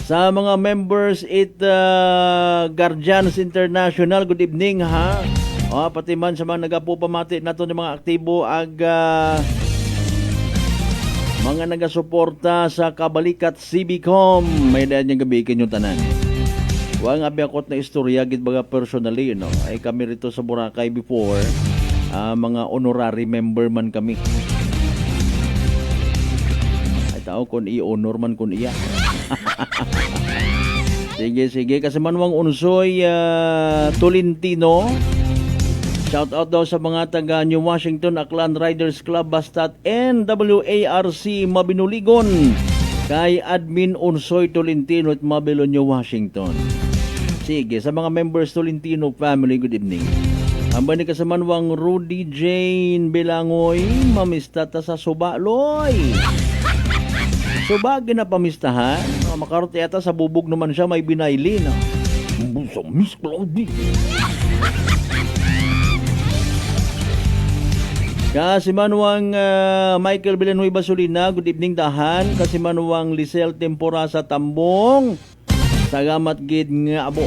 Sa mga members Guardians International, good evening ha. Pati man sa mga nagapupamati nato ng mga aktibo mga nagasuporta sa Kabalikat CBCom. May dahil niyang gabikin yung tanan. Huwag nga biyakot na istorya, gid baga personally, no? Ay kami rito sa Boracay before, mga honorary member man kami. Ay tao kung i-honor man kung iya. Sige. Kasi manwang unsoy Tolentino. Shout out daw sa mga taga New Washington, Aklan Riders Club, Bastat, NWARC, Mabinuligon. Kay Admin Unsoy Tolentino at Mabilo, New Washington. Sige, sa mga members Tolentino family, good evening. Hamba ni kasamanwang Rudy Jane Belangoy, mamista ta sa Subaloy. Suba, ginapamistahan. Makarote yata sa bubog naman siya, may binayli na. Sa Miss Claudie. Kasimanwang Michael Villanueva Basolina, good evening dahan. Kasimanwang Lisel Tempora sa Tambong. Salamat gid nga abo.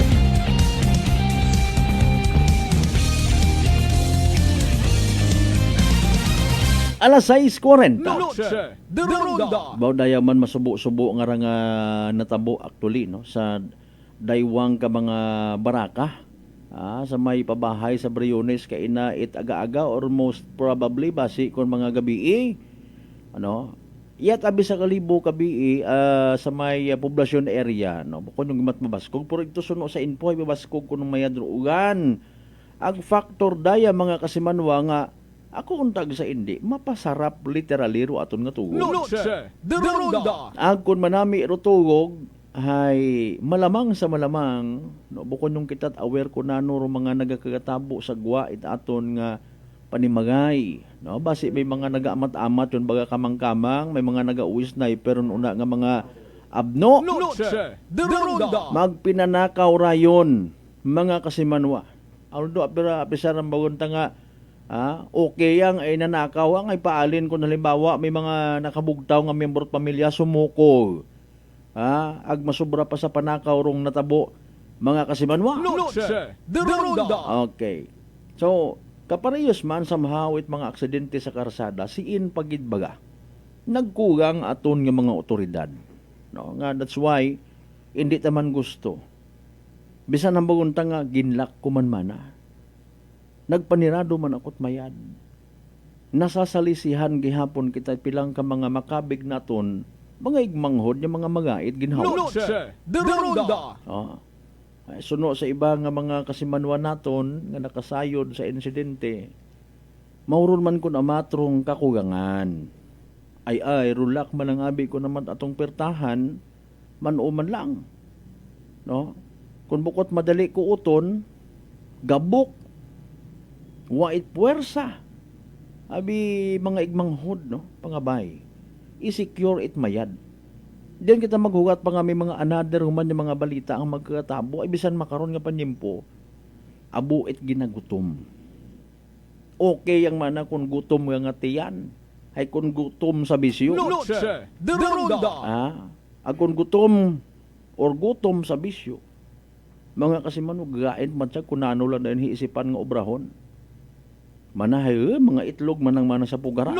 Alas 6:40. Bawdaya man masubo-subo nga nga natabo actually no sa daywang ka mga baraka. Sa may pabahay sa Briones kay ina it aga-aga or most probably basi kon mga gabi iyat abi sa Kalibo kabi sa may poblasyon area no kun yung gimat mabaskog pero ito suno sa inpoy mabaskog kun mayadrugan ag factor daya mga kasimanwa nga ako untag sa indi mapasarap literally ro aton nga tugog. Ag kun manami ro tugog hay malamang sa malamang no bukod nung kitat aware ko nano ro mga nagakagatabo sa gwa it aton nga panimagay no basi may mga nagaamat-amat yon baga kamang-kamang may mga nagauwi sniper una nga mga abno magpinanakaw rayon mga kasimanwa although apisa ang bagonta nga okay yang ay nanakaw ang ay paalin ko halimbawa may mga nakabugtaw nga miyembro pamilya sumuko ag masubra pa sa panakaw rong natabo mga kasimanwa. Okay. So, kaparehas man somehow it mga aksidente sa karsada siin pagidbaga. Nagkugang aton nga mga otoridad. No, nga that's why hindi taman gusto. Bisan ang bagunta nga ginlak ko man mana. Nagpanirado man ako't mayad. Nasasalisihan gihapon kita pilang ka mga makabig naton mga igmanghod yung mga magait ginhawa. Suno sa iba nga mga kasimanwa naton nga nakasayod sa insidente mauron man kun amatrong kakugangan ay rulak man ang abi ko naman atong pertahan man lang no kun bukot madali ko uton gabok wait puwersa abi mga igmanghod no pangabay i-secure it mayad. Diyan kita maghugat pa nga may mga another human yung mga balita ang magkatabo ay bisan makaron nga panyimpo abo it ginagutom. Okay yang mana kung gutom nga tiyan ay kung gutom sa bisyo. Kung gutom or gutom sa bisyo mga kasiman gain man siya kung ano lang na hiisipan nga obrahon. Manahay mga itlog manang mana sa pugaran.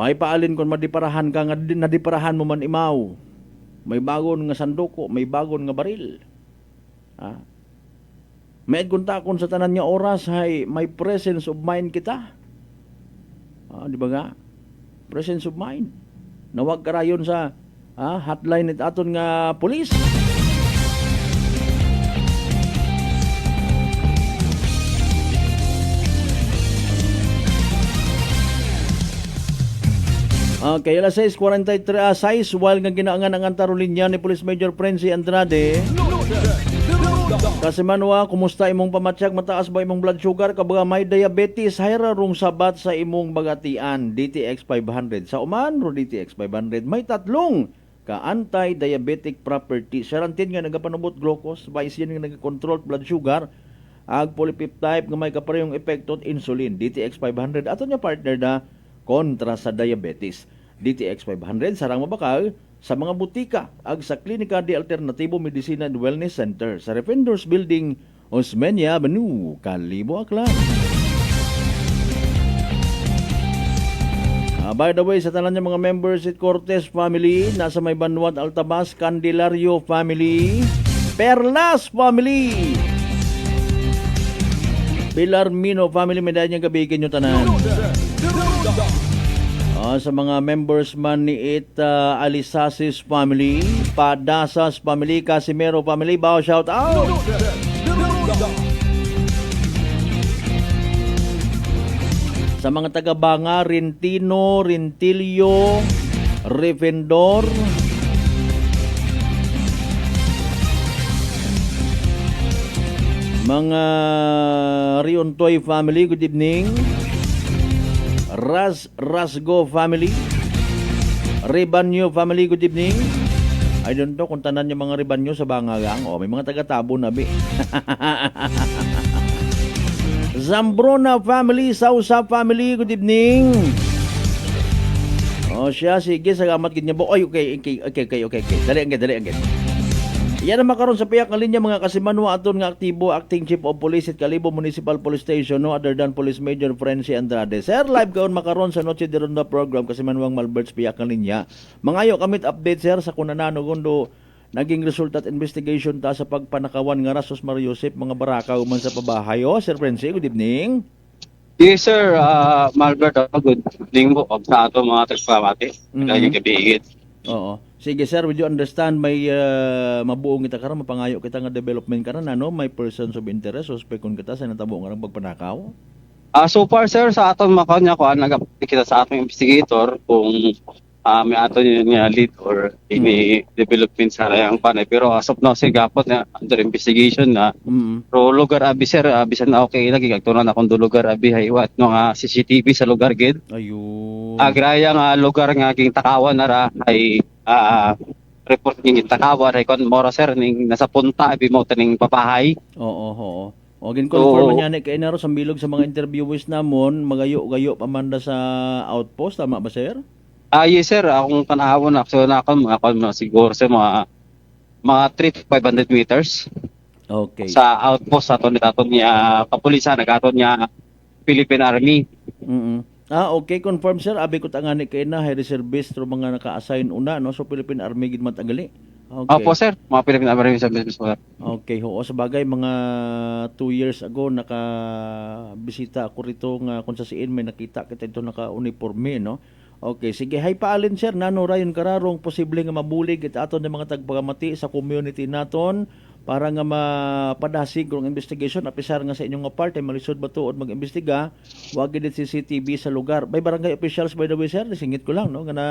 Ay paalin kung madiparahan ka nga nadiparahan mo man imaw. May bagon nga sandoko, may bagon nga baril. May kuntakon sa tanan nga oras hay may presence of mind kita. Di ba nga? Presence of mind. nawag karayon sa hotline nit aton nga pulis. Kaya alas 6:43 while nga ginaangan ang antarolinya ni Police Major Frenzy Andrade. Kasi manwa, kumusta imong pamatsyag? Mataas ba imong blood sugar? Kabaga may diabetes, hayra rong sabat sa imong bagatian. DTX 500. Sa uman, ro DTX 500. May tatlong ka anti-diabetic property. Sarantin nga nagapanubot glucose, vice yan nga nagakontrol blood sugar, ag polypeptide nga may kaparehong epekto insulin. DTX 500 ato niya partner na kontra sa diabetes. DTX 500 sarang mabakal sa mga butika ag sa Klinika de Alternatibo Medicina and Wellness Center sa Defenders Building, Osmeña Avenue, Kalibo, Aklan. By the way, sa tanan niya mga members, Cortez family, nasa may Banwad, Altabas, Candelario family, Perlas family, Pilarmino family, medalya niyang gabihin nyo tanan. Sa mga members man ni Alisasis family, Padasas family, Casimero family, bao shout out. Sa mga taga-Banga, Rentino, Rentilio, Revendor, mga Riontoy family, good evening. Rasgo family, Rebanyo family, good evening. I don't know kung tanan yung mga Rebanyo sa Bangagang. May mga taga-Tabo na be. Zambrona family, Sausa family, good evening. Siya, sige, salamat gid niya bo. Okay. Dali ang. Yan ang makaroon sa piyak ng linya mga kasimanwa aton nga aktibo acting chief of police at Kalibo Municipal Police Station, no other than Police Major Frenzy Andrade. Sir, live kaon makaroon sa Noche de Ronda program kasimanwang Malberts piyak ng linya. Mangayo kamit update sir sa kunanano kundo naging result at investigation ta sa pagpanakawan nga Rasos Mario Joseph mga barakaw man sa pabahay. Sir Frenzy, good evening. Yes sir, Malbert, good evening po sa ato mga taga-pamati. Lagi kabigit. Oo. Sige sir, would you understand may mabuong kita karon mapangayo kita nga development karon may persons of interest suspect kun kita sa natabo nga pagpanakaw? So far sir, sa aton makanya ko kita sa atong investigator kung may aton niya lead or any development sa rayang panay, pero as of now sigapot na under investigation na. Pero lugar abi sir, bisan na okay lagi kagtunan akong lugar abi haywat no nga CCTV sa lugar gid. Ayun. Agraya nga lugar nga ging takawan na ra ay report ng takawan ay kon mora sir ning nasa punta abi mo taning papahay. Oo. O gin-confirm man yan kay naro sa bilog sa mga interviewers namon magayo-gayo pamanda sa outpost, tama ba sir? Yes sir, akong panahon actually na mga siguro sa mga 300-500 meters. Okay. Sa outpost aton niya kapulisan nagaton niya Philippine Army. Okay, confirm sir. Abi ko tangani kay na high reservist ro mga naka-assign una no so Philippine Army gid matagali. Okay. Opo sir, mga Philippine Army sa business sir. Okay, sa bagay mga 2 years ago naka-bisita ako rito nga kung sa siin may nakita kita ito naka-uniforme no. Okay, sige, hay paalin sir, nano rayon kararong posible nga mabulig it aton ng mga tagpagamati sa community naton para nga mapadasig kung investigation apisar nga sa inyong part ay malisod ba tuod mag-imbestiga wag gid CCTV sa lugar. May barangay officials by the way sir, singit ko lang no nga na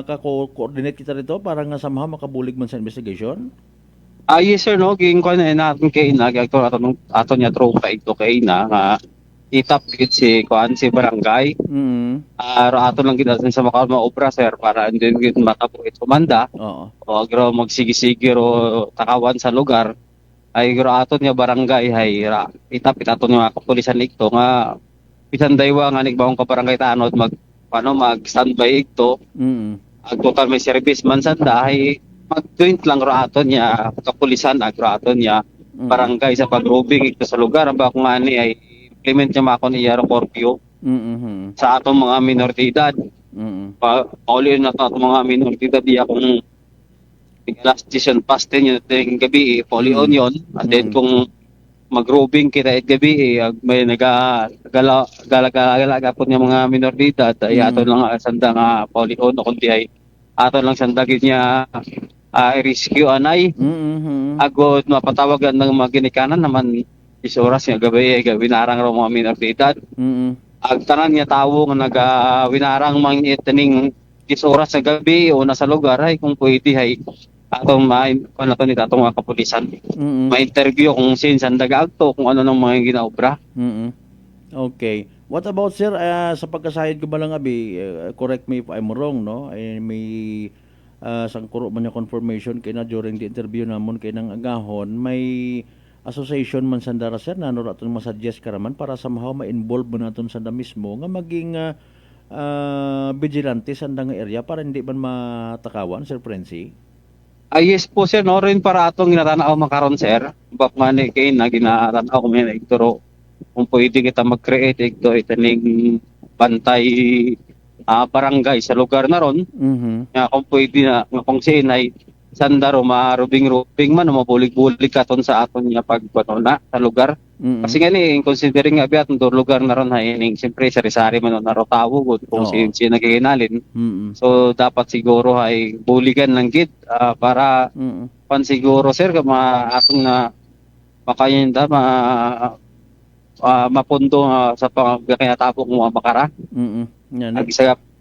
ka-coordinate kita rito para nga samaha makabulig man sa investigation. Yes sir no, ging ko na natin kay nagagto aton niya tropa ito kay na nga itap gid si barangay. Ato lang gid sa mga obra sir para andin gid matabo ito manda. O agro magsigi-sige ro takawan sa lugar ay agro aton niya barangay hay itap aton nga kapulisan ito nga bisan daywa nga nigbaong ka barangay tanod mag-standby ito. Ang total may service man sanda ay mag-joint lang ro aton niya kapulisan agro aton niya barangay sa pagrubing ito sa lugar ba kung ani ay implement niya makon iya ro curfew. Sa atong mga minoridad. Pauli na atong mga minoridad diya kung last season past 10 yung gabi pauli on yun. And then kung mag-roving kita at gabi may nagagala po niya mga minor de edad ay ato lang sanda nga paulion o kundi ay ato lang sanda gid niya i-rescue anay agod mapatawagan ng mga ginikanan naman isoras nga gabi winarang ro mga minor de edad ag tanan niya tawo nga winarang mga itaning isoras sa gabi o nasa lugar ay kung pwede ay atong atong mga kapulisan ma-interview kung sinsan dagagto kung ano nang mga ginaobra. Okay. What about sir sa pagkasahid ko ba lang abi correct me if I'm wrong no ay may sangkuro man yung confirmation kay na during the interview namon kay nang agahon may association man sandara sir na ano raton masuggest karaman para somehow ma-involve mo naton sanda mismo nga maging vigilante sanda nga area para hindi man matakawan sir Frenzy. Yes po sir, no rin para atong ginatanaw makaron sir. Bak man kay na ginatanaw ko may igturo. Kung pwede kita mag-create itaning bantay barangay sa lugar na ron. Kung pwede na kung sinay sandaro marubing man mabulig-bulig katon sa aton niya pagpano sa lugar. Kasi nga ni considering nga biat ng lugar na ron hayining siyempre sari-sari man na rotawo gud kung si nagiginalin. So dapat siguro ay buligan lang gid para pansiguro sir atong na makayenda mapundo sa pagkayatapok mga makara.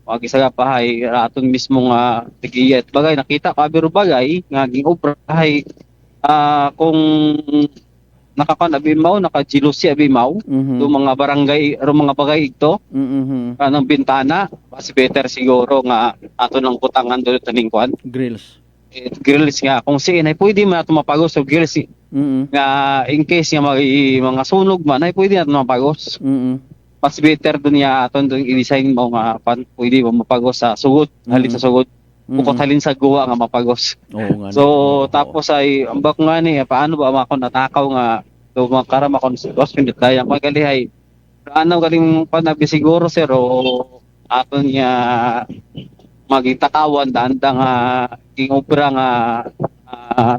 Ag-isa pa ay aton mismo nga tigiyet bagay nakita ka biro bagay nga ging obra ay kung nakakan abimaw nakajilusi abimaw do mga barangay ro mga bagay ito anong bintana mas better siguro nga ato nang kutangan do taning kwan grills nga kung siin ay pwede man ato mapagos so grills nga in case nga mga sunog man ay pwede ato mapagos mas better do niya aton do i-design mo nga pwede mo mapagos sa sugod halin sa sugod bukod halin sa guwa nga mapagos. So tapos ay ambak nga ni paano ba ako natakaw nga do makara makonsegos pindot daya magalihay. Ano galing panabi siguro sir o aton niya magitakawan danda nga ingobra nga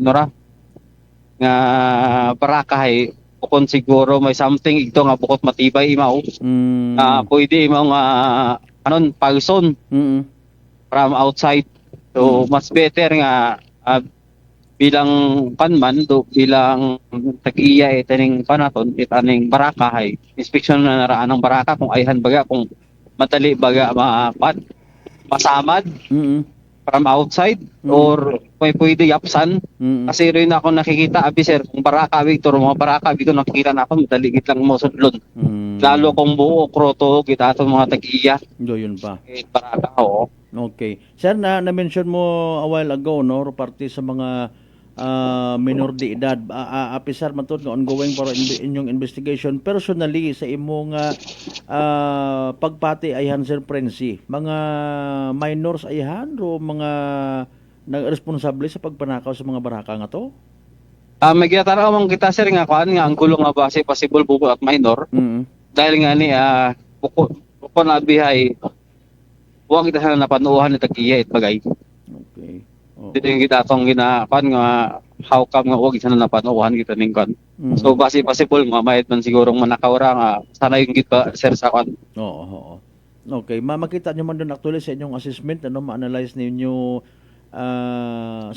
nora nga barakahay bukod siguro may something ito nga bukod matibay imaw. Pwede imaw nga anon pagson from outside. So mas better nga bilang panman do bilang tag-iya itaning panaton itaning baraka hay inspection na naraan ng baraka kung ayhan baga kung matali baga masamad from outside or pwede yapsan kasi rin ako nakikita abi sir kung baraka Victor mga baraka dito nakikita na ako madali git lang mo sudlon lalo kung buo kroto kita atong mga tag-iya do yun pa baraka Okay. Sir, na-mention mo a while ago, no, parte sa mga minor de edad. Apisar matod nga ongoing para inyong investigation. Personally, sa imong pagpati ayhan, Sir Frenzy, mga minors ayhan o mga nag-responsable sa pagpanakaw sa mga baraka nga to? May ginataraw mong kita, sir, nga kuan nga ang gulong nga base possible buko at minor. Dahil nga ni buko na bihay huwag kita sana napanuuhan ni tag-iya it bagay. Okay. Dito yung kita atong ginapan nga how come nga huwag kita na napanuuhan kita ning kan. So base possible nga mayat man sigurong manakawra nga sana yung git pa sir sa kan. Oo. Okay, makita nyo man doon actually sa inyong assessment ma-analyze ninyo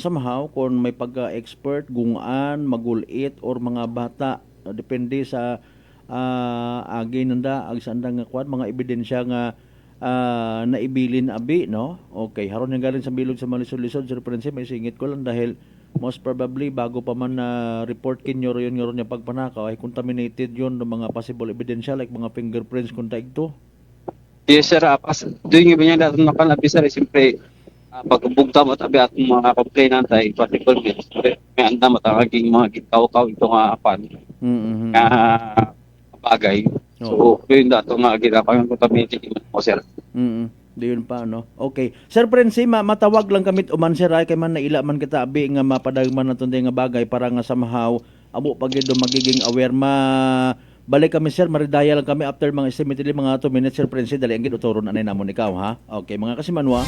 somehow kung may pagka-expert, gungaan, magulit or mga bata depende sa agi nanda ag sanda nga kwan mga ebidensya nga naibilin abi, no? Okay, haron yung galing sa bilog sa malisod-lisod, Sir Prince, may singit ko lang dahil most probably bago pa man na report kinyo yun nga ron yung pagpanakaw ay contaminated yun ng mga possible ebidensya like mga fingerprints kung taig to. Yes sir, doon yung binyan natin makalabi sir, siyempre pagbugta mo tabi at mga complainant ay possible may anda mo tangaging mga gitaw-kaw ito nga apan bagay. So, yun dato nga ginagawa yung contaminated mo, sir. Diyon pa, no? Okay. Sir Prince, matawag lang kami uman, sir, ay kay man naila man kita abi nga mapadagman na tunday nga bagay para nga somehow abo pagido magiging aware balik kami, sir, maridaya lang kami after mga estimated mga 2 minutes, Sir Prince, dali ang ginuturon anay namon ikaw, ha? Okay, mga kasimanwa.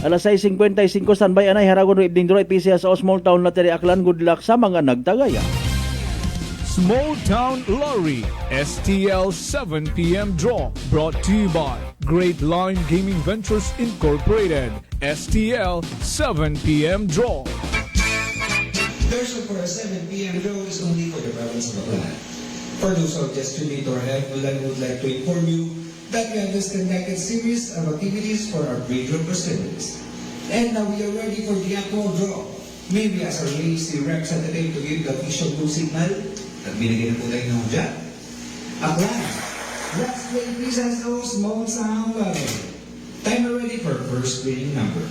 Alas 6:55 standby anay haragon evening drive PCS sa small town Lateri Aklan. Good luck sa mga nagtagaya. Small Town Lottery STL 7 p.m. draw brought to you by Great Line Gaming Ventures Incorporated. STL 7 p.m. draw. Version for a 7 p.m. draw is only for the province of Bacolod. For those who just tuned into our helpline, we would like to inform you that we have this conducted series of activities for our grade room personnels. And now we are ready for the actual draw. Maybe as our lazy representative to give the official blue signal, nagbinigay na po tayo ng dyan. Aklan, let's play Princess O Small Sound Lottery. Time ready for first winning number.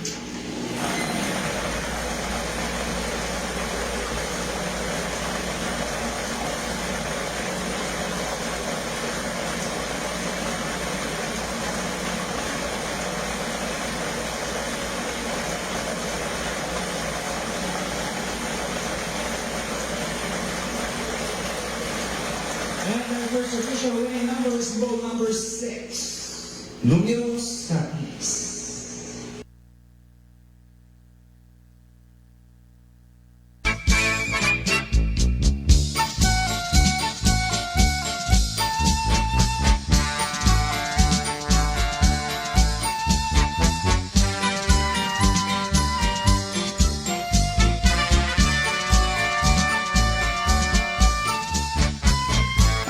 And our first official winning number is ball number 6. Número 6.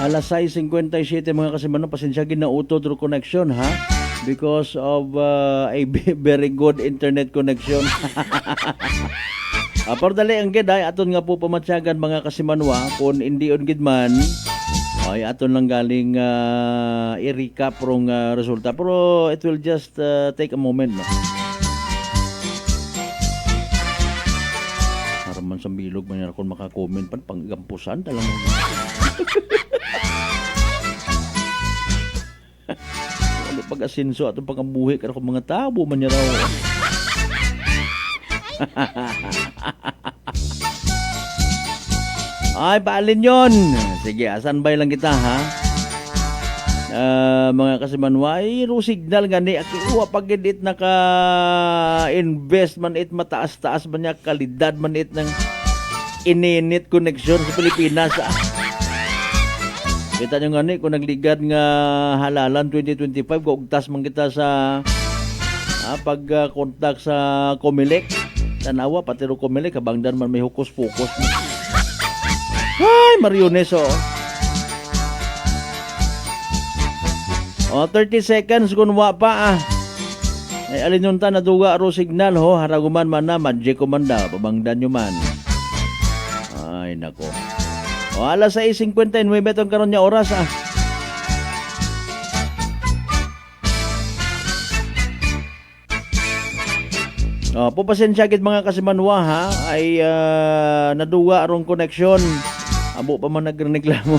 Alas 6:57 mga kasimano, pasensya ginautod ro connection ha because of a very good internet connection. Pero dali ang gid ay aton nga po pamatsyagan mga kasimanwa kung hindi on gid man ay aton lang galing i-recap rong resulta, pero it will just take a moment no. Para man sa bilog man kung maka-comment pan panggampusan talang pag-asinso at pag-ambuhi ka ng mga tabo man niya raw. Ay, paalin yun. Sige, asanbay lang kita ha. Mga kasimanwa, iro signal gani akiwa pag it naka-invest man it mataas-taas man niya kalidad man it ng ininit connection sa Pilipinas. Kita nyo nga ni, kung nagligad nga halalan 2025, kaugtas man kita sa pag-contact sa Comelec. Tanawa, pati ro Comelec, kabangdan man may hukos-pukos. Ay, Mariones, 30 seconds kung wa pa Ay, alin yung ta, naduga ro signal, haraguman man na, madje komanda, pabangdan nyo man. Ay, nako. Alas 6:59 itong karon niya oras Pupasensya gid mga kasimanwa ha ay naduwa arong connection. Abo pa man nagreklamo.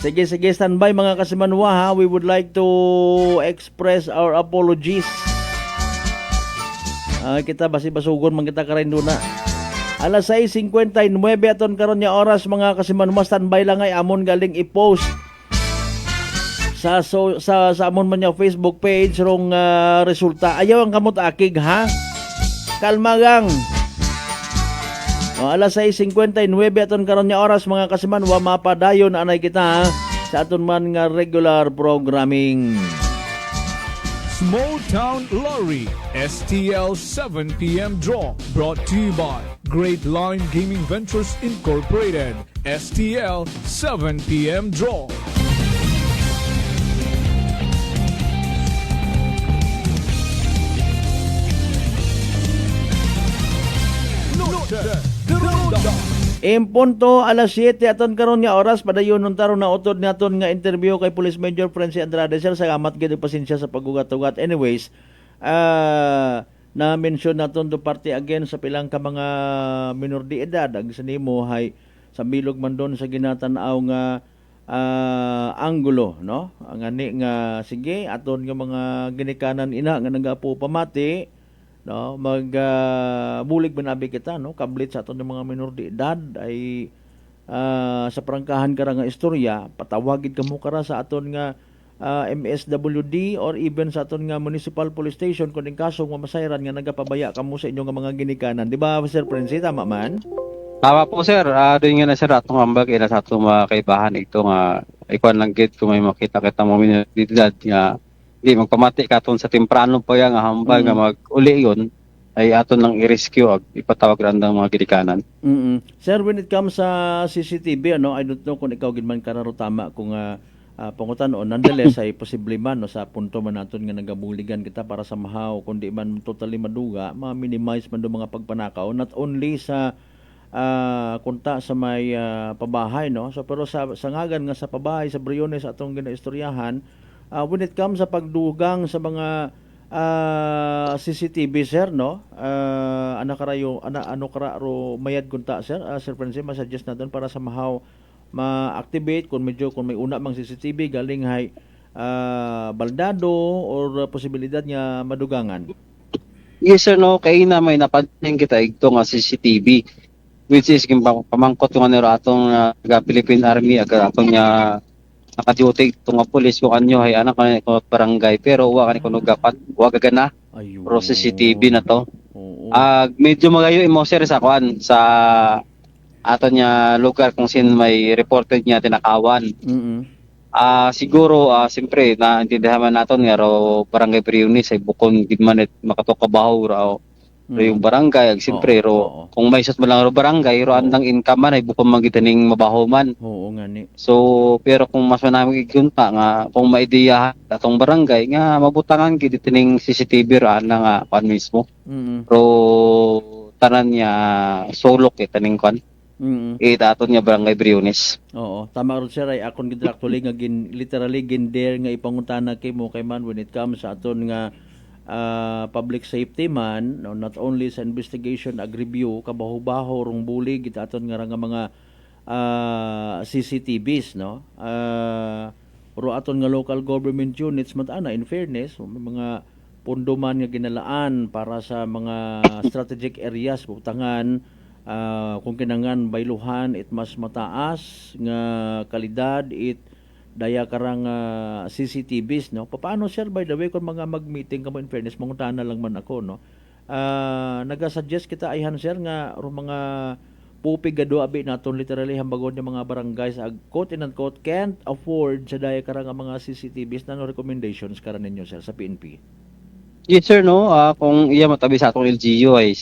Sige, standby mga kasimanwa ha. We would like to express our apologies. Kita basi-basugon man kita karon na. Alas 6:59 aton karon niya oras mga kasimanwa, standby lang ay amon galing i-post sa amon man niya Facebook page rong resulta. Ayaw ang kamot akig ha. Kalma gang. Alas 6:59 aton karon niya oras mga kasimanwa, mapadayon anay kita ha, sa aton man nga regular programming. Small Town Lottery STL 7 p.m. draw brought to you by Great Line Gaming Ventures Incorporated. STL 7 p.m. draw. Punto alas 7 aton karon nga oras padayon nun taron na utod naton nga interview kay Police Major Francis Andrade. Sir, salamat gid pasensya sa pagugat-ugat. Anyways, na mention naton do parte again sa pilang ka mga minor de edad ang sanimo hay sa bilog man don sa ginatan-aw nga anggulo no. Ang ani nga sige aton nga mga ginikanan ina nga nagapo pamati no bulig manabi kita no kablit sa aton ng mga minor de edad ay sa prangkahan kara nga istorya patawagid kamo kara sa aton nga MSWD or even sa aton nga municipal police station kung in kaso nga masayran nga nagapabaya kamo sa inyo nga mga ginikanan, di ba Sir Prince, tama man? Tama po sir, doon nga na sir atong ambag ina sa atong mga kaibahan ito nga ikuan lang gid kung may makita kita mo minidad nga di magpamati katon sa temprano pa nga hambal nga mag-uli yon ay aton lang i-rescue ag ipatawag randang mga gidikanan. Sir, when it comes sa CCTV, I don't know kung ikaw gid man kararo tama kung pangutan o nonetheless ay posible man sa punto man naton nga nagabuligan kita para sa mahaw kundi man totally maduga, ma-minimize man do mga pagpanakaw not only sa kunta sa may pabahay so pero sa ngagan nga sa pabahay sa Briones atong ginaistoryahan when it comes sa pagdugang sa mga CCTV sir ano kararo mayad kunta sir Sir Francis ma-suggest natin para sa mahaw ma-activate kung may una mang CCTV galing hay baldado or posibilidad nga madugangan. Yes sir kay na may napansin kita ito nga CCTV which is pamangkot yung atong Philippine Army atong naka-duty itong pulis kung anyo hay anak ko barangay pero wa kaniko gapat wa gagana pro CCTV na to. Medyo magayo imo sir sa aton niya lugar kung sin may reported niya tinakawan. Siguro siyempre naintindihan man naton nga ro barangay Briones ay bukon gid man makatokabaho raw yung barangay siyempre kung may sat man lang ro barangay ro andang income man ay bukon man gid ning mabaho man. Oo nga ni. So pero kung mas manami igunta nga kung maideya atong barangay nga mabutangan gid tining CCTV ra nga kan mismo. Ro tanan niya sulok taning kan. Aton niya barangay Briones. Oo, tama ron sir ay akon gid actually nga literally ginder nga ipangutana kay mo kay man when it comes sa aton nga public safety man not only sa investigation ag review kabaho-baho rong bulig gid aton nga mga CCTVs ro aton nga local government units matana in fairness may mga pondo man nga ginalaan para sa mga strategic areas butangan kung kinangan bayluhan it mas mataas nga kalidad it daya karang CCTVs paano sir by the way kung mga mag-meeting kamo in fairness mangutana lang man ako naga-suggest kita ayhan sir nga ro mga pupigado abi naton literally hambagon yung mga barangays ag quote and unquote can't afford sa daya karang mga CCTVs na recommendations karon ninyo sir sa PNP. Yes sir kung iya matabi sa atong LGU ay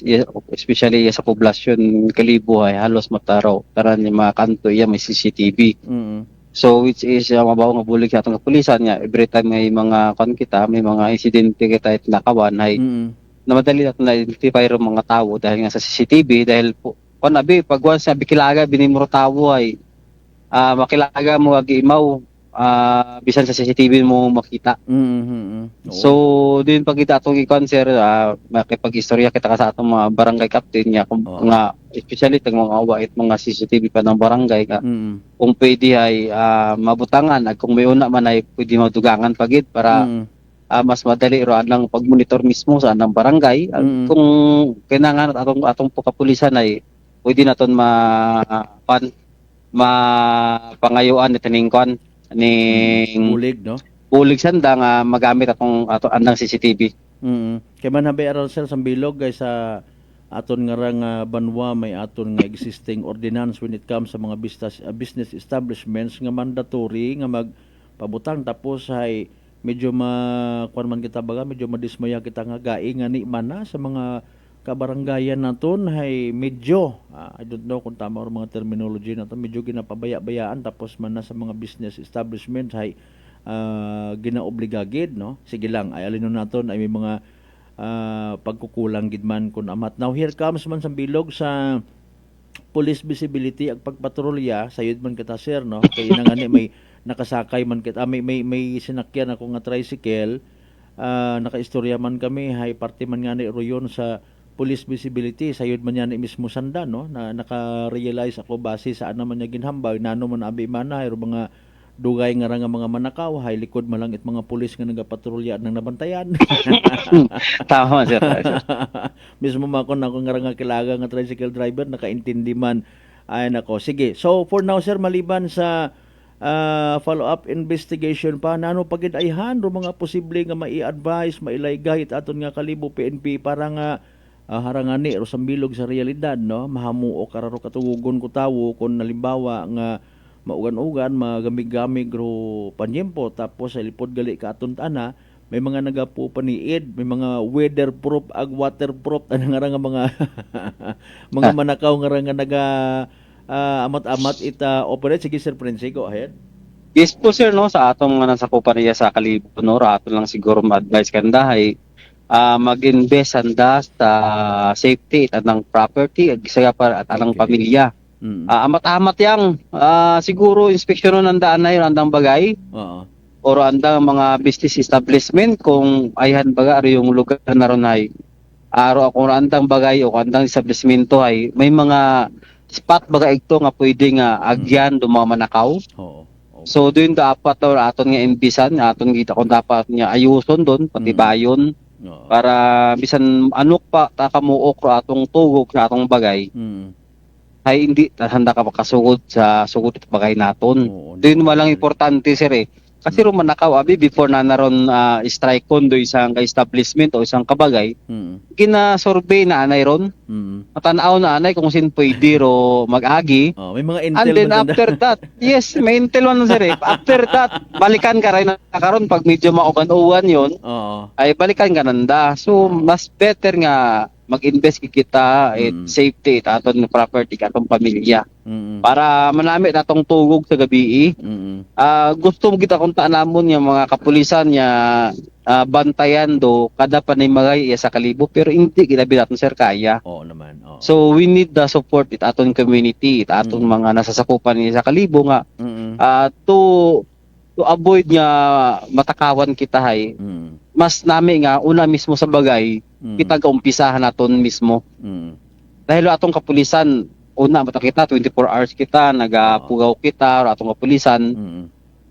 especially sa poblasyon Kalibo ay halos mataraw taran ni mga kanto iya may CCTV. So which is mabaw nga bulig sa atong kapulisan nga every time may mga may mga insidente kita nakawan ay namadali natin na identify ro mga tao dahil nga sa CCTV dahil abi pag once sabi kilaga binimro tawo ay makilaga mo agi imaw bisan sa CCTV mo makita. So din pag kita atong i-consider makipag-istorya kita sa atong mga barangay captain nga kung nga especially tag mga await mga CCTV pa ng barangay kung pwede ay mabutangan at kung may una man ay pwede madugangan pagid para mas madali ro ang pagmonitor mismo sa anang barangay kung kinahanglan atong kapulisan ay pwede naton mapangayuan ni tining ning bulig sanda nga magamit atong andang CCTV. Kay man habay aral sir sa bilog guys sa aton nga rang banwa may aton nga existing ordinance when it comes sa mga business establishments nga mandatory nga magpabutang tapos ay medyo kuan man kita baga medyo madismaya kita nga gai nga ni man sa mga kabaranggayan naton hay medyo I don't know kung tama or mga terminology naton medyo ginapabaya-bayaan tapos man na sa mga business establishment hay ginaobligagid sige lang ay alin naton ay may mga pagkukulang gid man kun amat. Now here comes man sa bilog sa police visibility ag pagpatrolya sayod man kita sir kay nangani may nakasakay man kita may sinakyan ako nga tricycle nakaistorya man kami hay parte man nga ni royon sa police visibility sayod man yan mismo sanda na naka-realize ako base sa ano man niya ginhambag nano man abi man hay mga dugay nga mga manakaw hay likod man lang it mga pulis nga nagapatrolya nang nabantayan. Tama sir. Mismo makon ako nga kilaga nga tricycle driver nakaintindi man ay nako sige so for now sir maliban sa follow-up investigation pa nano pagid ayhan ro mga posible nga mai-advise mailaygay aton nga Kalibo PNP para nga harangani ro sambilog sa realidad, no, mahamuo kararo katugugon ko tawo kung nalimbawa nga maugan-ugan magamig-gamig ro panyempo tapos sa lipod gali ka aton ana may mga nagapo paniid, may mga weatherproof ag waterproof nga nga mga mga manakaw nga naga amat-amat ita operate. Sige Sir Prince, go ahead. Yes po sir, no, sa atong mga nasakupan niya sa Kalibo, no, ato lang siguro ma-advise kanda ay mag-invest handa sa safety at anang property at isa pa at anang pamilya. Amat-amat yang siguro inspeksyonon andaan na yun andang bagay. Or andang mga business establishment kung ayhan baga yung lugar na ron ay aro kung andang bagay o andang establishmento ay may mga spot baga ito nga pwede nga agyan dumamanakaw. So doon dapat aton nga imbisan aton kita kung dapat nga ayuson doon pati bayon para bisan anok pa takamuok ro atong tugog sa atong bagay. Ay hindi handa ka makasugod sa sugod at bagay naton. Doon malang importante sir eh. Kasi ro manakaw abi before na naron strike kondo isang ka-establishment o isang kabagay, gina-survey na anay ron. Matanaw na anay kung sin pwede ro mag-agi. May mga intel. And then after that, yes, may intel man sir eh. After that, balikan ka rin na karon pag medyo mauban-uwan yon. Ay balikan ka nanda. So mas better nga mag-invest kita safety aton property atong pamilya. Para manami natong tugog sa gabi. Gusto mo kita kung taanamon yung mga kapulisan niya bantayan do kada panimagay sa Kalibo pero hindi ginabi natin sir kaya. Naman. So we need the support it aton community, it aton mga nasasakupan ni sa Kalibo nga to avoid nga matakawan kita hay. Mas nami nga una mismo sa bagay kita gaumpisahan naton mismo. Dahil atong kapulisan una matakita 24 hours kita nagapugaw kita atong kapulisan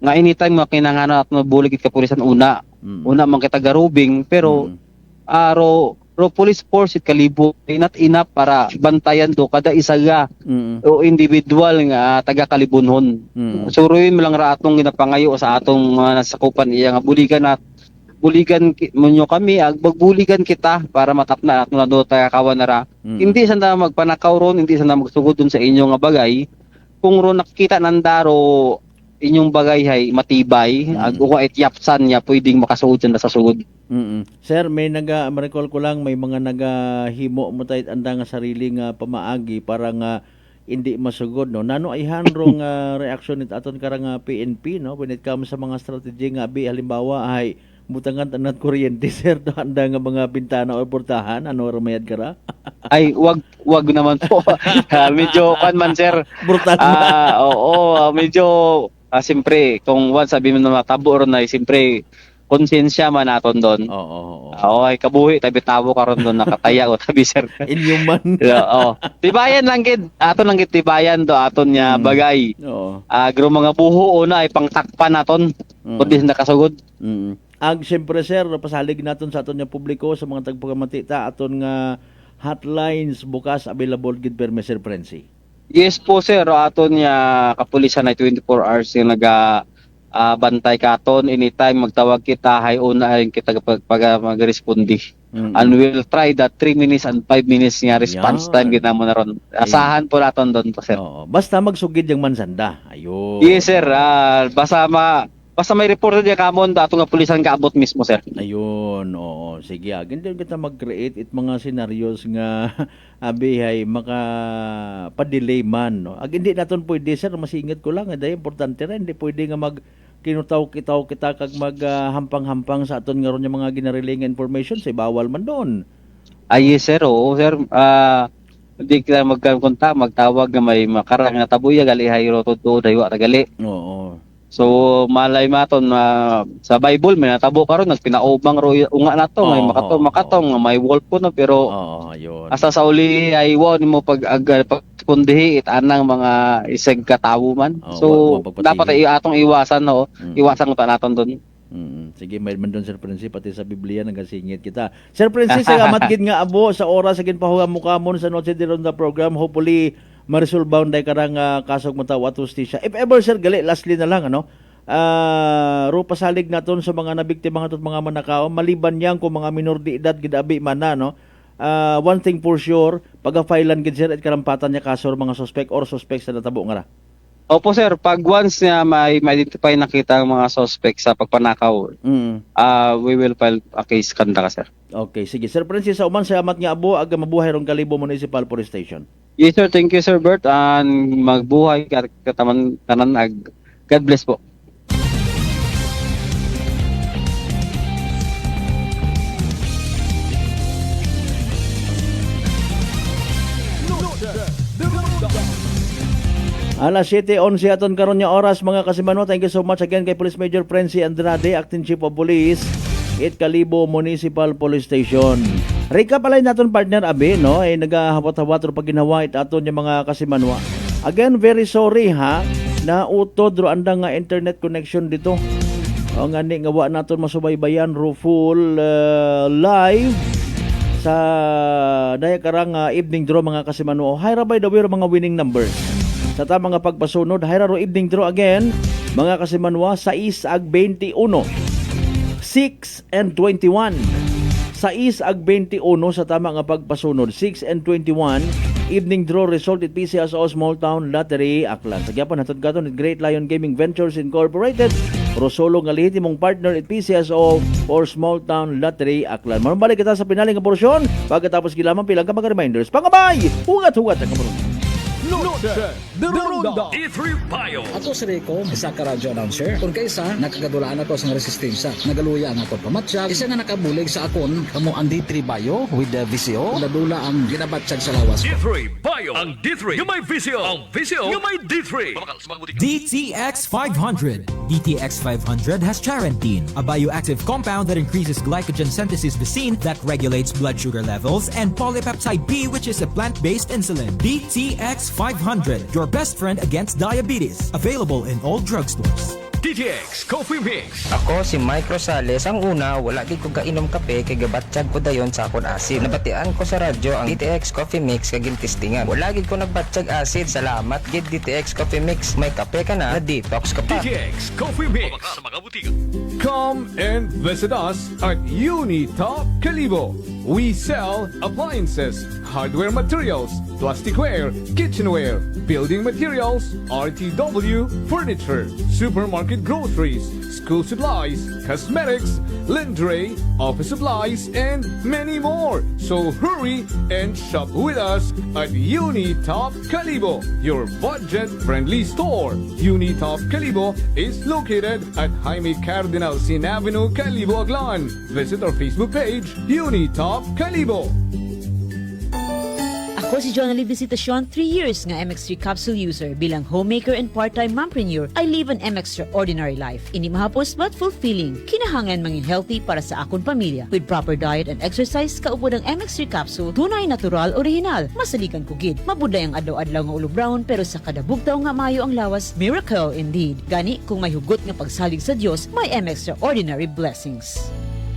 nga anytime makinahanglan aton bulig kapulisan una man kita garubing pero ro police force it Kalibo not enough para bantayan do kada isa ga o individual nga taga Kalibunhon. Suruin mo lang ra atong ginapangayo sa atong nasakupan iya nga buligan monyo kami magbuligan kita para matapna at do taga kawan nara. Hindi sanda magpanakaw ron, hindi sanda magsugod dun sa inyo nga bagay. Kung ron nakita nandaro inyong bagay hay matibay ag uwa ityapsan niya pwedeng makasugod sa sugod. Sir, may ma-recall ko lang may mga nagahimo mo tayt anda nga sarili nga pamaagi para nga hindi masugod, no. Nano ay hanrong reaction nit aton karang PNP, no, when it comes sa mga strategy nga halimbawa ay butangan tanat kuryente sir do anda nga mga bintana o portahan ano ramayad kara. Ay wag naman po. Medyo man sir. Brutal. Medyo siyempre kung once sabi mo na matabo ron ay siyempre konsensya man naton doon. Ay kabuhi tabi tawo karon doon nakataya o tabi sir. Inhuman. Tibayan lang gid aton lang gid tibayan do aton nya bagay. Agro mga buho una ay pangtakpan naton. Kundi nakasugod. Ag siyempre sir pasalig naton sa aton nga publiko sa mga tagpagamatita aton nga hotlines bukas available gid per Sir Prensi. Yes po sir, aton nga kapulisan ay 24 hours yung bantay katon anytime magtawag kita hay una ay kita magrespondi. And we'll try that 3 minutes and 5 minutes nga response time gid namo na ron. Asahan po naton doon po sir. Basta magsugid yung mansanda. Ayun. Yes sir, basta may report diya kamon dato nga pulisan kaabot mismo sir. Ayun, sige. Ganito kita mag-create it mga scenarios nga abihay maka-delay man, no. Hindi naton pwede sir, masingit ko lang, dahil importante rin, hindi pwede nga kinutaw-kitaw kita kag maghampang-hampang sa aton nga ron yung mga ginarelay nga information, say bawal man doon. Yes sir, sir. Hindi kita magtawag nga may makarang na tabuya gali hayro todo daywa tagali. So malay maton sa Bible may natabo karon nagpinaubang ro unga nato may makatong may wolf ko no pero ayun. Asa sa uli ay mo pagpundihi anang mga iseg katawo man. So dapat ay atong iwasan no. Iwasan ta naton doon. Sige, may man doon Sir Prince pati sa Biblia nagasingit kita. Sir Prince salamat gid nga abo sa oras sa ginpahuga mo kamon sa Noche de Ronda program. Hopefully ma-resolve day karang kasog matawa at justisya. If ever sir gali lastly na lang ro pasalig naton sa mga nabiktima aton mga manakaw maliban yang kung mga minor de edad gid abi man na no. one thing for sure, pag-filean gid sir at karampatan niya kaso mga suspect or suspects na natabo nga ra. Opo sir, pag once na may identify nakita ang mga suspect sa pagpanakaw, we will file a case kanda ka sir. Okay, sige. Sir Francis, sa uman salamat nga abo aga mabuhay rong Kalibo Municipal Police Station. Yes sir, thank you sir Bert, and magbuhay kataman tanan ag God bless po. Alas 7:11 aton karon nga oras mga kasimano. Thank you so much again kay Police Major Frenzy Andrade, Acting Chief of Police, Kalibo Municipal Police Station. Recap alay naton partner Abe, no? Ay nagahawat-hawat ro pag ginawa aton yung mga kasimanwa. Again, very sorry ha na utod ro anda nga internet connection dito. O nga ni nga wa naton masubaybayan ro full live sa daya karang evening draw mga kasimanwa. Hayra by the way ro mga winning numbers. Sa tamang nga pagpasunod, hayra ro evening draw again, mga kasimanwa, 6 ag 21, 6 and 21. 6 ag 21 sa tamang nga pagpasunod, 6 and 21. Evening draw result at PCSO Small Town Lottery Aklan. Sa gyapon hatod katon at Great Lion Gaming Ventures Incorporated, Rosolo nga lehitimong partner at PCSO for Small Town Lottery Aklan. Manubalik kita sa pinaling nga porsyon pagkatapos gilamang pilang ka mga reminders. Pangabay! Hugat-hugat ang kamarunong. D3 Bio. Ako si Rico, isa ka radio announcer. Kung kaysa, nakagadulaan ako sa resistensya. Nagaluya ang akong pamatsyag. Isa nga nakabulig sa akon, kamo ang D3 Bio with the VCO. Nadula ang ginabatsyag sa lawas. D3 Bio. Ang D3 yung may VCO. Ang VCO yung may D3. DTX 500. DTX 500 has charantine, a bioactive compound that increases glycogen synthesis vacine that regulates blood sugar levels, and polypeptide B, which is a plant-based insulin. DTX 500, your best friend against diabetes. Available in all drugstores. DTX Coffee Mix. Ako si Mike Rosales. Ang una, wala di ko kainom kape kay gabatsyag ko dayon sa akon acid. Nabatian ko sa radyo ang DTX Coffee Mix kay gintistingan. Wala gid ko nagbatsyag acid. Salamat gid DTX Coffee Mix. May kape ka na detox ka pa. DTX Coffee Mix. Sa mga butika. Come and visit us at Unitop Kalibo. We sell appliances, hardware materials, plasticware, kitchenware, building materials, RTW, furniture, supermarket groceries, school supplies, cosmetics, lingerie, office supplies, and many more. So hurry and shop with us at Unitop Kalibo, your budget-friendly store. Unitop Kalibo is located at Jaime Cardinal Sin Avenue, Kalibo, Aklan. Visit our Facebook page, Unitop Kalibo. Ako si Jonali Visitacion, 3 years nga MX3 capsule user. Bilang homemaker and part-time mompreneur, I live an extraordinary life. Ini mahapos but fulfilling. Kinahangan mangin healthy para sa akong pamilya. With proper diet and exercise, kaupod ang MX3 capsule, tunay, natural, original. Masalikan ko gid. Mabuday ang adlaw-adlaw nga ulo brown, pero sa kada bugtaw nga mayo ang lawas, miracle indeed. Gani, kung may hugot nga pagsalig sa Dios, may extraordinary blessings.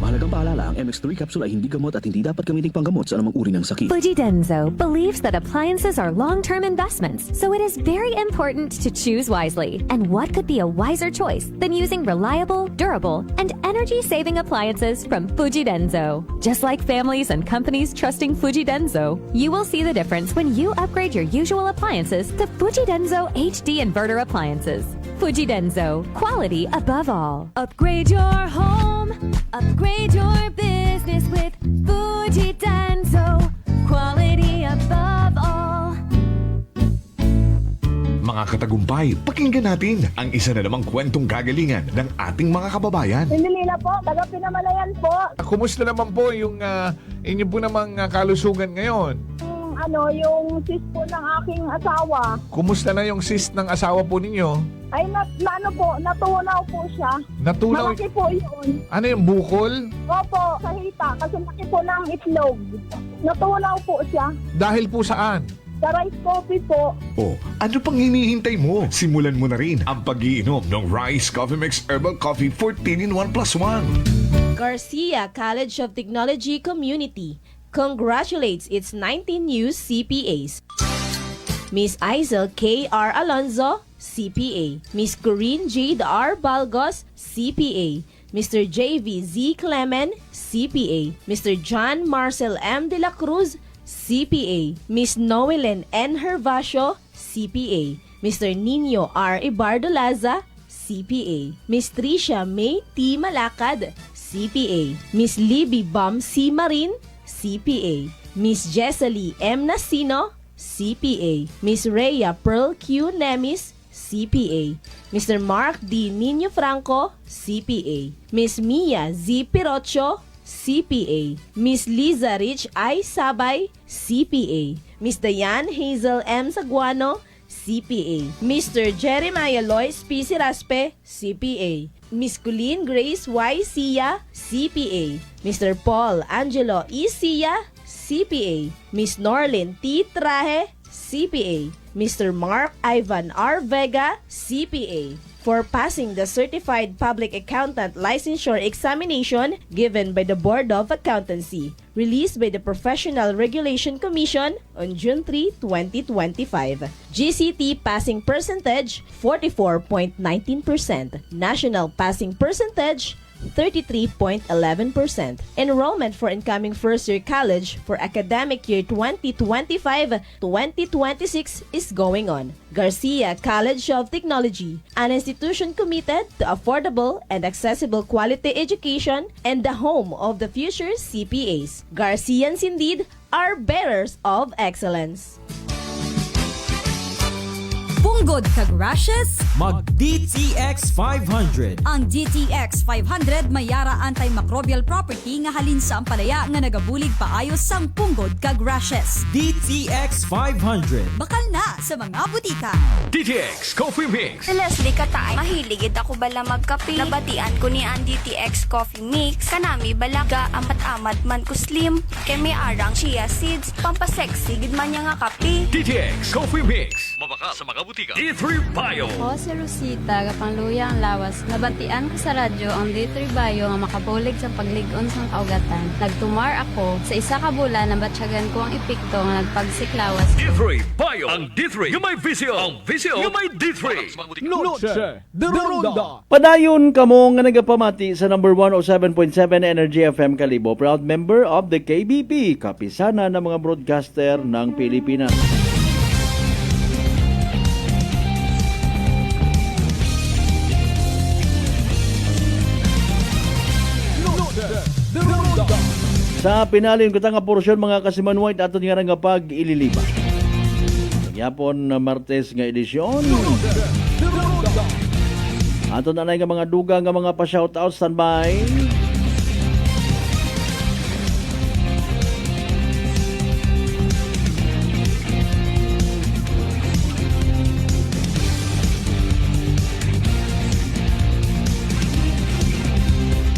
Mahalagang paalala, ang MX3 capsule ay hindi gamot at hindi dapat gamiting panggamot sa anumang uri ng sakit. Fuji Denso believes that appliances are long-term investments, so it is very important to choose wisely. And what could be a wiser choice than using reliable, durable, and energy-saving appliances from Fuji Denso? Just like families and companies trusting Fuji Denso, you will see the difference when you upgrade your usual appliances to Fuji Denso HD Inverter appliances. Fuji Denso, quality above all. Upgrade your home, upgrade your business with Fuji Denso, quality above all. Mga katagumpay, pakinggan natin ang isa na namang kwentong kagalingan ng ating mga kababayan. Pindilila po, taga Pinamalayan po. Kumusta naman po yung inyo po namang kalusugan ngayon? Yung sis po ng aking asawa. Kumusta na yung sis ng asawa po ninyo? Ay, natunaw po siya. Natunaw? Malaki po yun. Ano yung bukol? Opo, sa hita. Kasi laki po ng itlog. Natunaw po siya. Dahil po saan? Sa rice coffee po. Oh, ano pang hinihintay mo? Simulan mo na rin ang pag-iinom ng Rice Coffee Mix Herbal Coffee 14 in 1 plus 1. Garcia College of Technology Community congratulates its 19 new CPAs. Miss Isel K.R. Alonzo, CPA. Miss Corinne J. R. Balgos, CPA. Mr. J.V. Z. Clemen, CPA. Mr. John Marcel M. De La Cruz, CPA. Miss Noelen N. Hervasio, CPA. Mr. Nino R. Ibardolaza, CPA. Miss Tricia May T. Malakad, CPA. Miss Libby Bam C. Marin, CPA. Miss Jesselie M. Nasino, CPA. Miss Rhea Pearl Q. Nemis, CPA. Mr. Mark D. Nino Franco, CPA. Miss Mia Z. Pirocho, CPA. Miss Liza Rich I. Sabay, CPA. Miss Diane Hazel M. Saguano, CPA. Mr. Jeremiah Lois P. Siraspe, CPA. Miss Colleen Grace Y. Sia, CPA. Mr. Paul Angelo E. Sia, CPA. Miss Norlin T. Traje, CPA. Mr. Mark Ivan R. Vega, CPA. For passing the Certified Public Accountant Licensure Examination given by the Board of Accountancy, released by the Professional Regulation Commission on June 3, 2025. GCT passing percentage 44.19%. National passing percentage 33.11%. Enrollment for incoming first-year college for academic year 2025-2026 is going on. Garcia College of Technology, an institution committed to affordable and accessible quality education and the home of the future CPAs. Garcians indeed are bearers of excellence. Punggod kag rashes, mag DTX 500. Ang DTX 500 may yara antimicrobial property nga halin sa ampalaya nga nagabulig paayos sang punggod kag rashes. DTX 500. Bakal na sa mga butika. DTX Coffee Mix. Si Leslie Katay, mahiligid ako bala magkape. Nabatian ko ni ang DTX Coffee Mix. Kanami balaga amat-amat man ko slim. Kay may arang chia seeds. Pampasexy gid man niya nga kape. DTX Coffee Mix. Mabaka sa mga butika. D3 Bio. Ako si Rosita, kapangluya ang lawas. Nabatian ko sa radyo ang D3 Bio nga makabulig sa pagligon sang kaugatan. Nagtumar ako sa isa ka bulan na batsyagan ko ang epekto nga nagpagsiklawas. D3 Bio. Ang D3 yung may visio. Ang visio yung may D3. Noche de Ronda. Padayon kamo nga nagapamati sa number 107.7 Energy FM Kalibo, proud member of the KBP, kapisana ng mga broadcaster ng Pilipinas. Sa pinalin ko nga porsyon mga kasimanwait aton nga nga pag-ililiba. Nagyapon na Martes nga edisyon. Aton na nga mga duga nga mga pa-shoutout standby.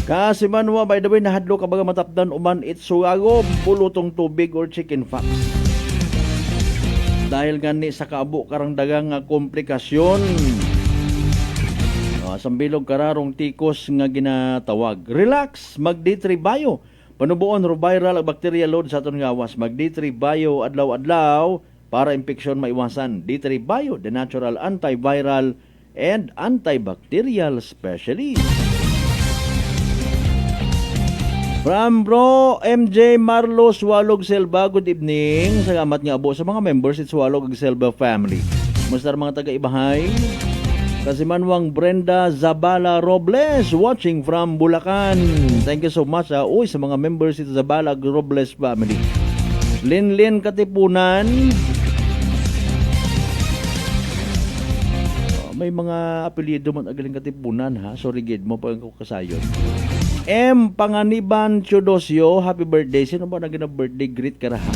Kasi manwa, by the way, nahadlo ka baga matapdan uman itsuago, pulutong tubig or chicken fox. Dahil gani sa kaabo karang dagang komplikasyon. Sambilog kararong tikos nga ginatawag. Relax, mag D3 Bio. Panubuon ro viral ang bacteria load sa aton gawas. Mag D3 Bio adlaw-adlaw para impeksyon maiwasan. D3 Bio, the natural antiviral and antibacterial specialist. From Bro MJ Marlo Swalog Selva, good evening. Salamat nga abo sa mga members at Swalog Selva family. Musta mga taga-ibahay? Kasimanwang Brenda Zabala Robles watching from Bulacan. Thank you so much sa mga members at Zabala Robles family. Linlin Katipunan. May mga apelyido man agaling Katipunan ha. Sorry gid mo pa ang kasayon. M. Panganiban Chodosio, happy birthday. Sino ba na birthday greet ka raha?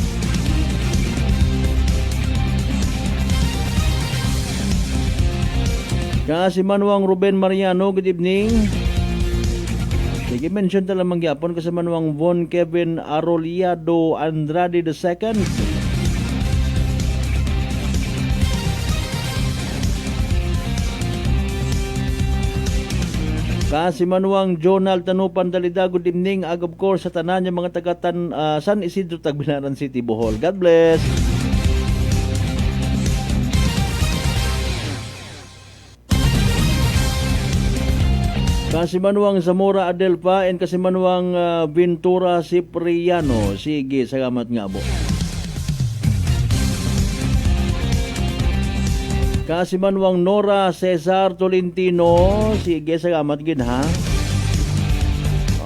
Kasi Manuang Ruben Mariano, good evening. Sige, mention talang mangyapon kasi Manuang Von Kevin Aroliado Andrade II. Kasi Manuang Jonal Tanupan Dalida, good evening. Of course sa tanan niya mga taga San Isidro Tagbilaran City, Bohol. God bless. Kasimanwang Zamora Adelpa and Kasimanwang Ventura Cipriano. Sige, salamat nga po. Kasimanwang Nora Cesar Tolentino. Sige, salamat gid ha.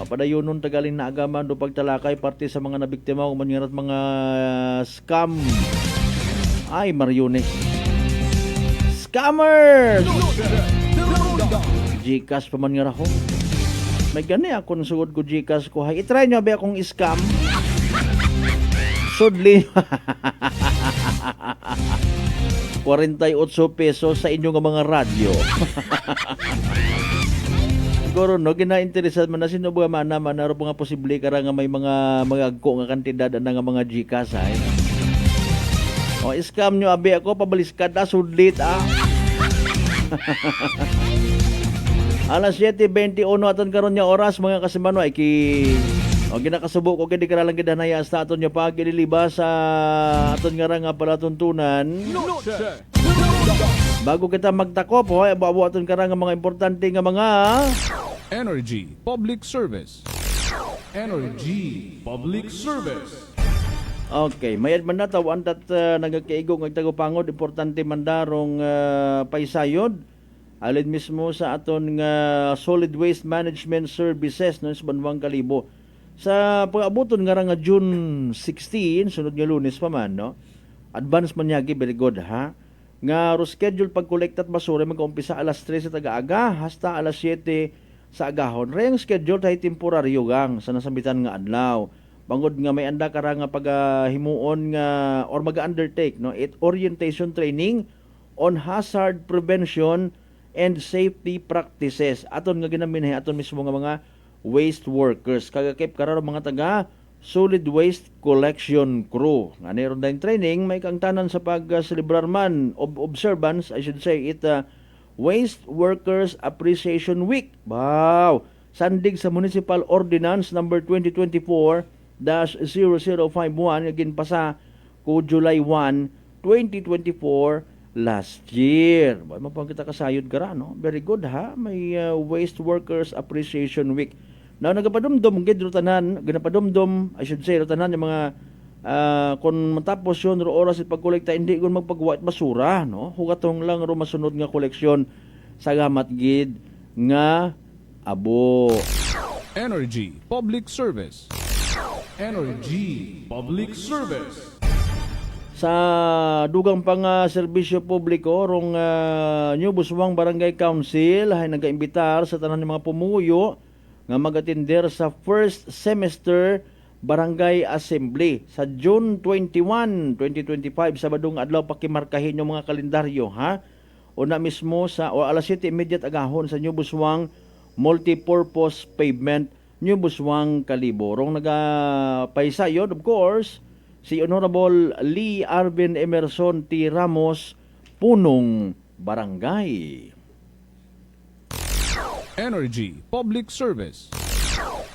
Padayon nun tagalin na agaman do pagtalakay parte sa mga nabiktima o manyarat mga scam. Ay, mariones. Scammers! Gcash pa man nga raho. May gani ako nang sugod ko Gcash ko. Hay, itry nyo ba akong scam? Sudli. 48 pesos sa inyong mga radyo. Siguro no, gina-interesad man na sino ba man aro nga posible kara nga may mga agko nga kantidad na nga mga Gcash ay. O scam nyo abi ako pabaliskad na sudlit Alas 7:21 aton karon nya oras mga kasimano ay ginakasubo ko kay di karalang gidanaya sa aton nya pagilibas sa aton nga palatuntunan. Bago kita magtakop, abuo aton karang mga importante nga mga Energy Public Service. Energy Public Service. Okay, mayad man na tawan dat nagakaigo ng tagupangod importante mandarong paisayod alin mismo sa aton nga solid waste management services no sa Banwang Kalibo. Sa pag-abuton nga June 16 sunod nga Lunes pa man no. Advance man yagi very good ha. Nga schedule pag-collect at basura mag-umpisa alas 3 sa taga-aga hasta alas 7 sa agahon. Rayang schedule tayo temporaryo gang sa nasambitan nga adlaw. Bangod nga may anda kara nga paghimuon nga or mag-undertake no it orientation training on hazard prevention and safety practices. Aton nga ginaminhay aton mismo nga mga waste workers. Kagakip kara mga taga solid waste collection crew. Nga neron din training may kangtanan sa pag-celebrar man of observance, I should say it Waste Workers Appreciation Week. Wow! Sandig sa Municipal Ordinance number 2024-0051 again pa sa ko July 1, 2024 last year. Mapang kita kasayod kara no. Very good ha. May Waste Workers Appreciation Week. Now nagapadumdum gid rutanan, ginapadumdum I should say rutanan yung mga kung matapos yun oras at pagkolekta hindi kung magpagawa at basura no hugatong lang ro masunod nga koleksyon salamat gid nga abo. Energy Public Service. Energy Public Service. Sa dugang pang serbisyo publiko rong New Buswang Barangay Council ay nagaimbitar sa tanan ng mga pumuyo nga mag-attender sa first semester Barangay Assembly sa June 21, 2025 Sabadong adlaw pakimarkahin yung mga kalendaryo ha. Una mismo sa alas 7 immediate agahon sa New Buswang Multipurpose Pavement New Buswang Kalibo. Rong nagapaisayod of course si Honorable Lee Arvin Emerson T. Ramos Punong Barangay. Energy Public Service.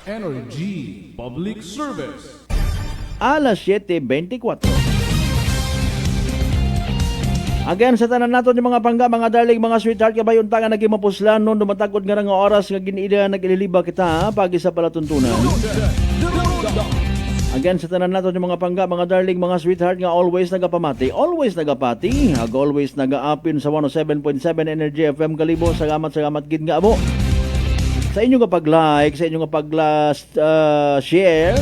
Energy Public Service. Alas 7:24. Again sa tanan naton yung mga pangga, mga darling, mga sweetheart, kabayon ta nga naging mapuslan nun dumatagod nga nga oras nga ginida nagililiba kita pagi sa palatuntunan. Again sa tanan naton yung mga pangga, mga darling, mga sweetheart nga always nagapamati, always nagapati, always nagaapin sa 107.7 Energy FM Kalibo. Salamat gid nga abo. Sa inyo nga pag-like, sa inyo nga pag-share,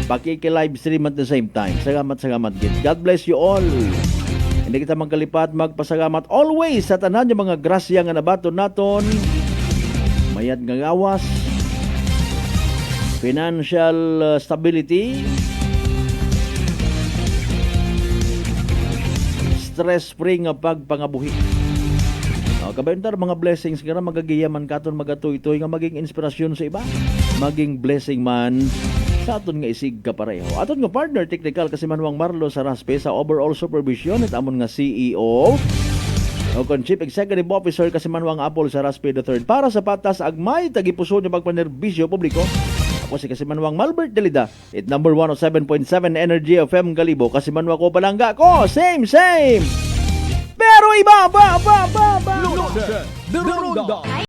paki-live stream at the same time. Salamat gid. God bless you all. Hindi kita magkalipat, magpasalamat always sa tanan yung mga grasya nga nabaton naton. Mayad nga gawas, financial stability, stress-free nga pagpangabuhi. Kabayuntar mga blessings nga magagiyaman katon magatoy-toy nga maging inspirasyon sa iba, maging blessing man sa aton nga isig kapareho. Aton nga partner technical Kasimanwang Marlo Saraspe sa overall supervision at amon nga CEO o kon Chief Executive Officer Kasimanwang Apple Saraspe III para sa patas agmay tagipuso nga pagpanerbisyo publiko. Ako si Kasimanwang Malbert Delida at number 107.7 Energy FM Kalibo. Kasimanwang ko palangga ko, same pero iba. The Ronda.